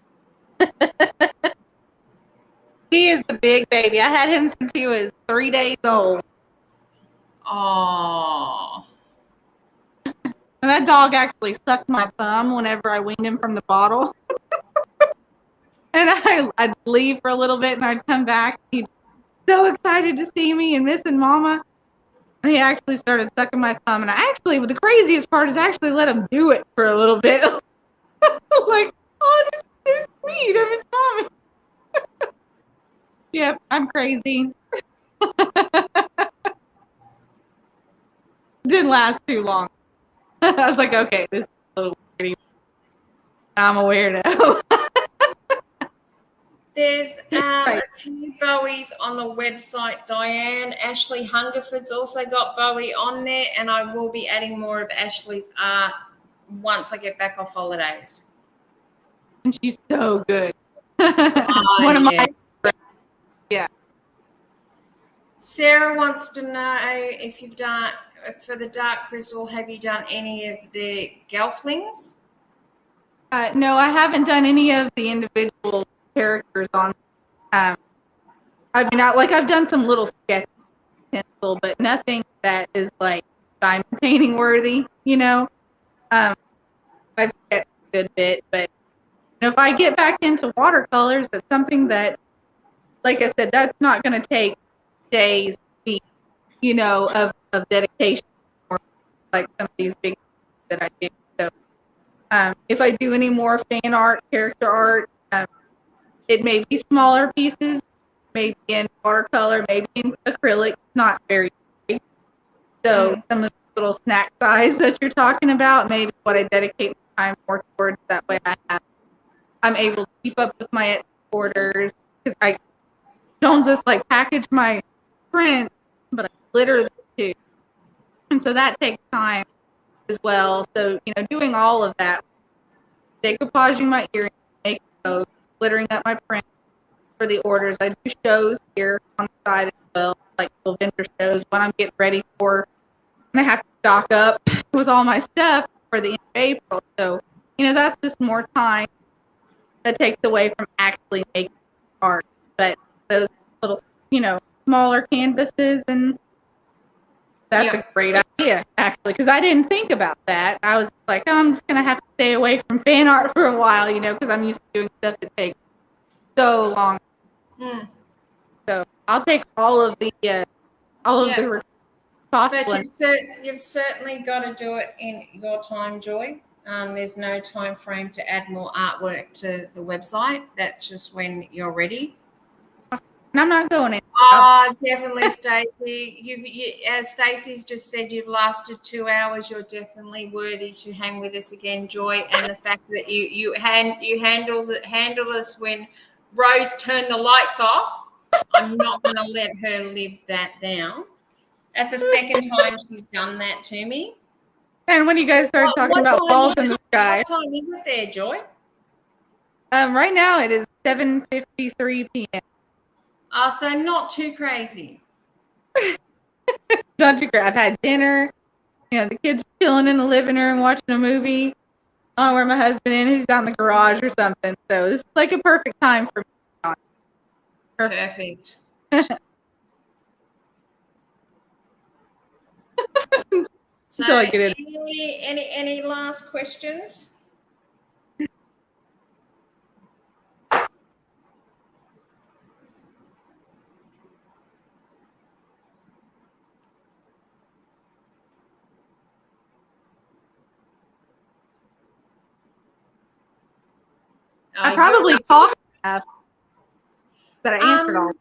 He is a big baby. I had him since he was 3 days old. Oh. And that dog actually sucked my thumb whenever I weaned him from the bottle. And I'd leave for a little bit and I'd come back. He'd be so excited to see me and missing Mama. And he actually started sucking my thumb. And the craziest part is I actually let him do it for a little bit. Like, oh, this is so sweet. I miss Mommy. Yep, I'm crazy. Didn't last too long. I was like, okay, this is a little weird. I'm a weirdo. There's a few Bowies on the website, Diane. Ashley Hungerford's also got Bowie on there, and I will be adding more of Ashley's art once I get back off holidays. And she's so good. Oh, One of yes. Yeah. Sarah wants to know if you've done, for the Dark Crystal, have you done any of the Gelflings? No, I haven't done any of the individual characters on. I mean, I've done some little sketch pencil, but nothing that is like diamond painting worthy. I've sketched a good bit, but if I get back into watercolors, it's something that, like I said, that's not going to take days, weeks, of dedication, or like some of these big that I do. So, if I do any more fan art, character art, it may be smaller pieces, maybe in watercolor, maybe in acrylic, not very big. So some of the little snack size that you're talking about, maybe what I dedicate my time more towards. That way I'm able to keep up with my orders, because I don't just like package my print, but I glitter them too. And so that takes time as well. So, doing all of that, decoupaging my earrings, making those, glittering up my print for the orders. I do shows here on the side as well, like little vendor shows when I'm getting ready for, and I have to stock up with all my stuff for the end of April. So, that's just more time that takes away from actually making art. But those little, smaller canvases, and that's a great idea, actually, because I didn't think about that. I was like, oh, I'm just going to have to stay away from fan art for a while, because I'm used to doing stuff that takes so long. So I'll take all of the possible. But you've certainly got to do it in your time, Joy. There's no time frame to add more artwork to the website. That's just when you're ready. And I'm not going in. Oh, definitely, Stacey. As Stacey's just said, you've lasted 2 hours. You're definitely worthy to hang with us again, Joy. And the fact that you handled us when Rose turned the lights off, I'm not going to let her live that down. That's the second time she's done that to me. And when you guys started talking about balls in the sky. What time is it there, Joy? Right now it is 7:53 p.m. So not too crazy. Not too crazy. I've had dinner. The kids chilling in the living room watching a movie. I don't know where my husband is. He's out in the garage or something. So it's like a perfect time for me. Perfect. So Until I get in. any last questions? I probably talked enough that I answered all.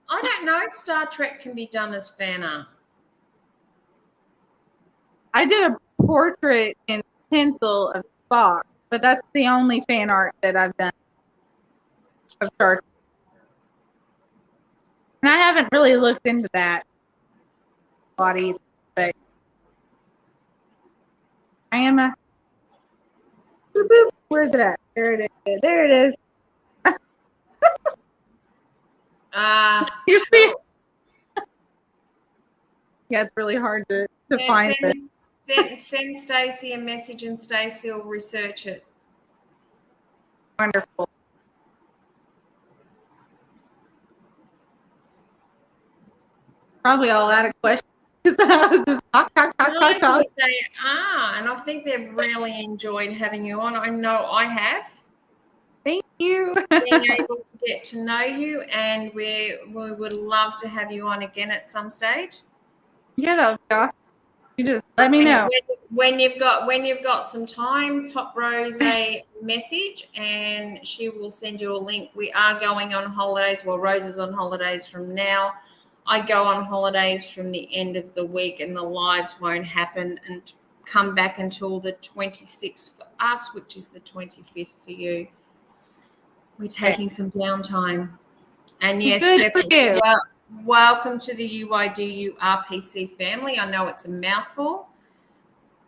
I don't know if Star Trek can be done as fan art. I did a portrait in pencil of Spock, but that's the only fan art that I've done of Star Trek. And I haven't really looked into that body, but I am a. Where's it at? There it is. There it is. You see? Yeah, it's really hard to find this. Send Stacey a message and Stacey will research it. Wonderful. Probably all out of questions. I was just talk. I think they are, and I think they've really enjoyed having you on. I know I have. Thank you. Being able to get to know you, and we would love to have you on again at some stage. Yeah, that would be awesome. You just let me know. When you've got some time, pop Rose a message and she will send you a link. We are going on holidays. Well, Rose is on holidays from now. I go on holidays from the end of the week, and the lives won't happen and come back until the 26th for us, which is the 25th for you. We're taking some downtime. And yes, definitely. Welcome to the UIDU RPC family. I know it's a mouthful.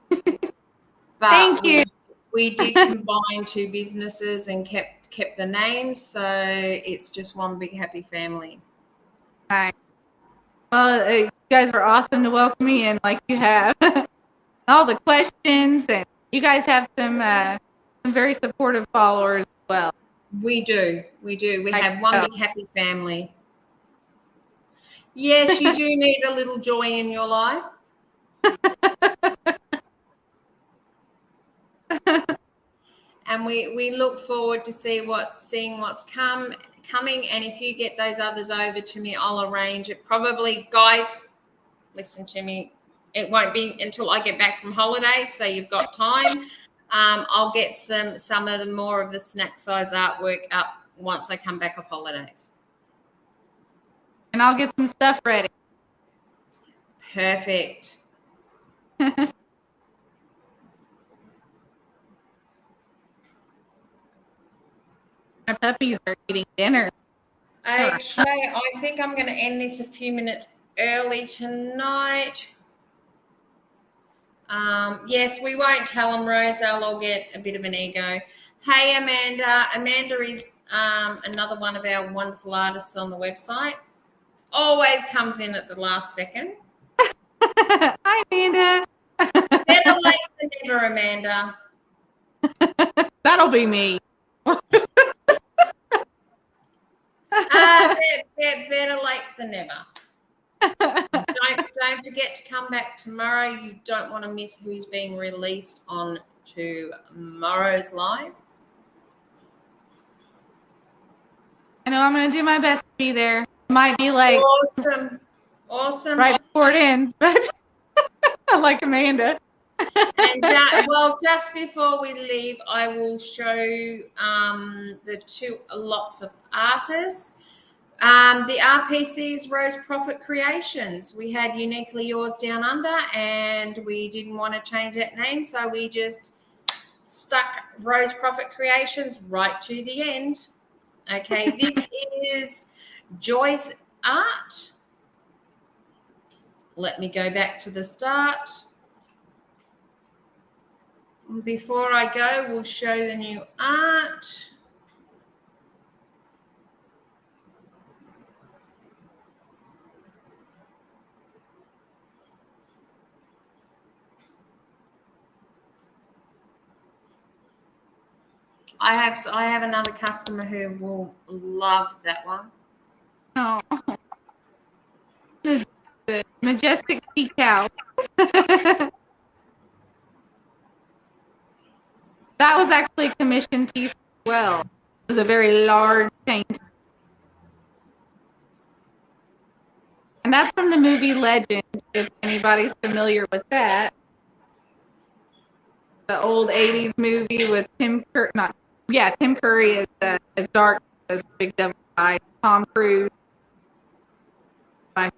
But Thank you. We did combine two businesses and kept the names, so it's just one big happy family. Hi. Well, you guys were awesome to welcome me in, like you have. All the questions, and you guys have some very supportive followers as well. We do. We have one big happy family. Yes, you do need a little joy in your life. And we look forward to seeing what's coming. And if you get those others over to me, I'll arrange it. Probably, guys, listen to me. It won't be until I get back from holidays, so you've got time. I'll get some of the more of the snack size artwork up once I come back off holidays. And I'll get some stuff ready. Perfect. My puppies are eating dinner. Okay, I think I'm going to end this a few minutes early tonight. Yes, we won't tell them, Rose. They'll all get a bit of an ego. Hey, Amanda. Amanda is another one of our wonderful artists on the website. Always comes in at the last second. Hi, Amanda. Better late than never, Amanda. That'll be me. Better late than never. Don't forget to come back tomorrow. You don't want to miss who's being released on tomorrow's live. I know I'm going to do my best to be there. Might be like awesome. Right before it ends, but I like Amanda. And just before we leave, I will show the two lots of artists. The RPC's Rose Profit Creations. We had Uniquely Yours Down Under, and we didn't want to change that name, so we just stuck Rose Profit Creations right to the end. Okay, this is Joy's art. Let me go back to the start. Before I go, we'll show the new art. I have another customer who will love that one. Oh, the majestic sea cow. That was actually a commission piece as well. It was a very large painting. And that's from the movie Legend, if anybody's familiar with that. The old 80s movie with Tim Curry, not Yeah, Tim Curry is as dark as Big Devil Guy. Tom Cruise. I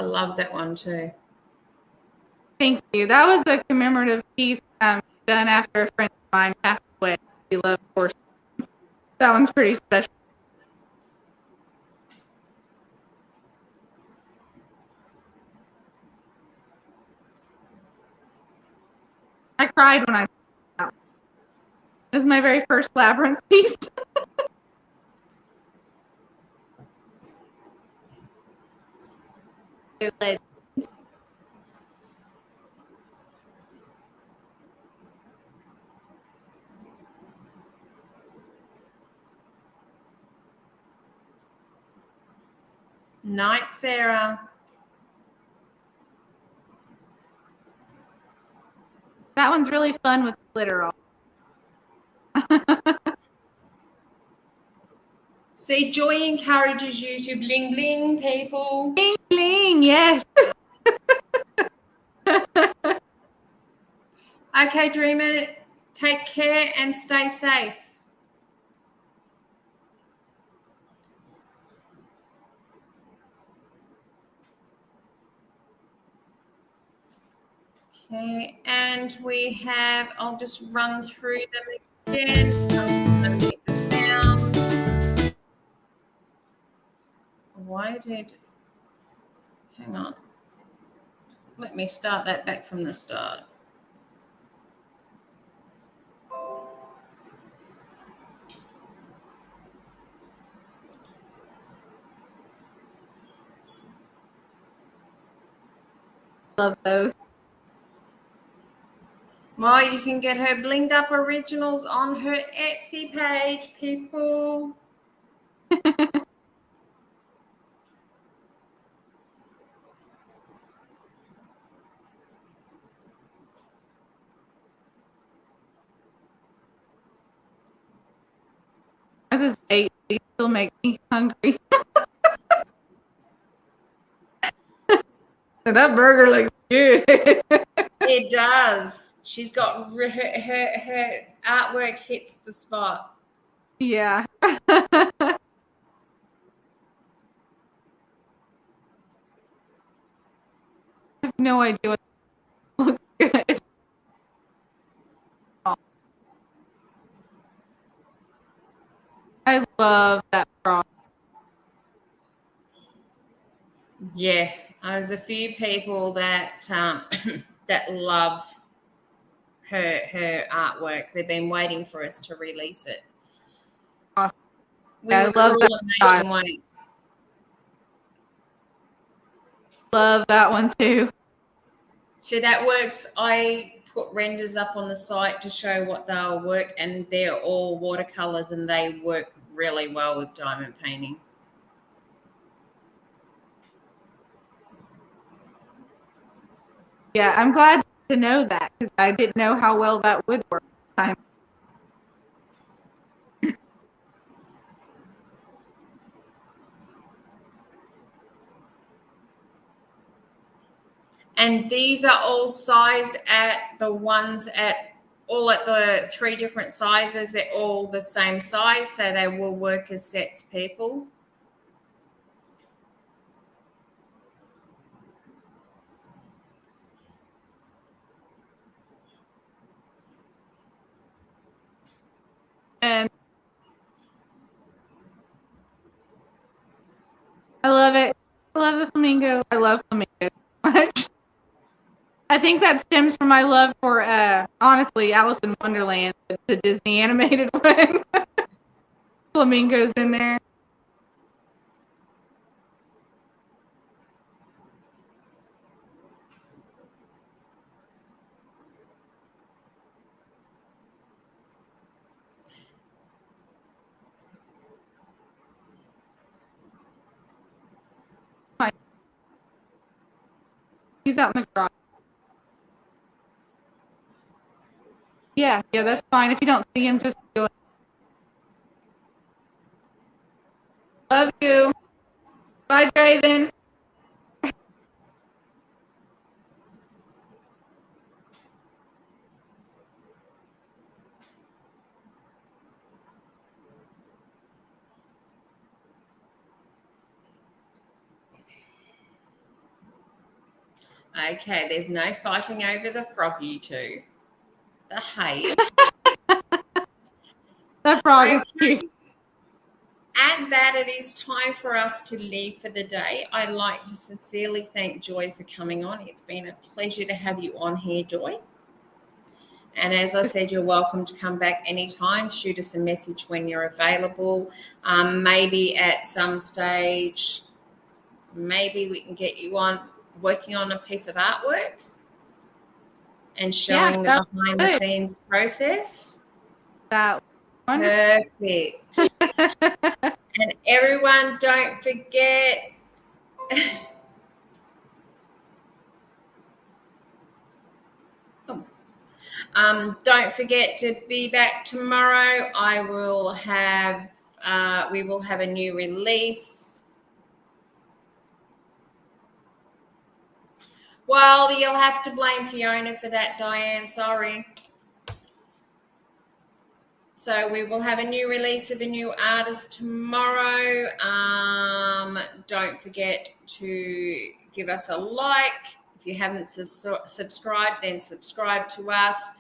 love that one too. Thank you. That was a commemorative piece done after a friend of mine passed away. He loved horses. That one's pretty special. I cried when I saw it. This is my very first Labyrinth piece. Night, Sarah. That one's really fun with glitter on. See, Joy encourages you to bling bling, people. Bling bling, yes. Okay, Dreamer, take care and stay safe. Okay, and we have, I'll just run through them again. I'm going to take this down. Hang on. Let me start that back from the start. Love those. Well, you can get her blinged up originals on her Etsy page, people. I just ate. They still make me hungry. That burger looks good. It does. She's got her artwork hits the spot. Yeah. I have no idea what looks good. Oh. I love that frog. Yeah, there's a few people that that love her artwork. They've been waiting for us to release it. Oh. We I were love cruel that and style. made them wait. Love that one too. So that works. I put renders up on the site to show what they'll work, and they're all watercolors, and they work really well with diamond painting. Yeah, I'm glad to know that because I didn't know how well that would work. And these are all sized at the ones at all at the 3 different sizes. They're all the same size, so they will work as sets, people. And I love it. I love the flamingo. I love flamingos so much. I think that stems from my love for, honestly, Alice in Wonderland, the Disney animated one. Flamingos in there. He's out in the garage. Yeah, that's fine. If you don't see him, just go. Love you. Bye, Draven. Okay, there's no fighting over the frog, you two. Behave. That frog is Okay. cute. At that, it is time for us to leave for the day. I'd like to sincerely thank Joy for coming on. It's been a pleasure to have you on here, Joy. And as I said, you're welcome to come back anytime. Shoot us a message when you're available. Maybe at some stage, maybe we can get you on working on a piece of artwork and showing the behind the scenes process. That Perfect. And everyone, don't forget. Don't forget to be back tomorrow. We will have a new release. Well, you'll have to blame Fiona for that, Diane. Sorry. So we will have a new release of a new artist tomorrow. Don't forget to give us a like. If you haven't subscribed, then subscribe to us.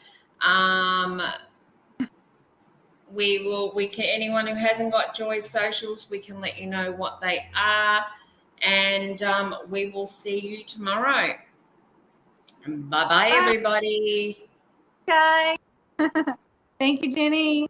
Anyone who hasn't got Joy's socials, we can let you know what they are. And we will see you tomorrow. Bye-bye, everybody. Bye. Thank you, Jenny.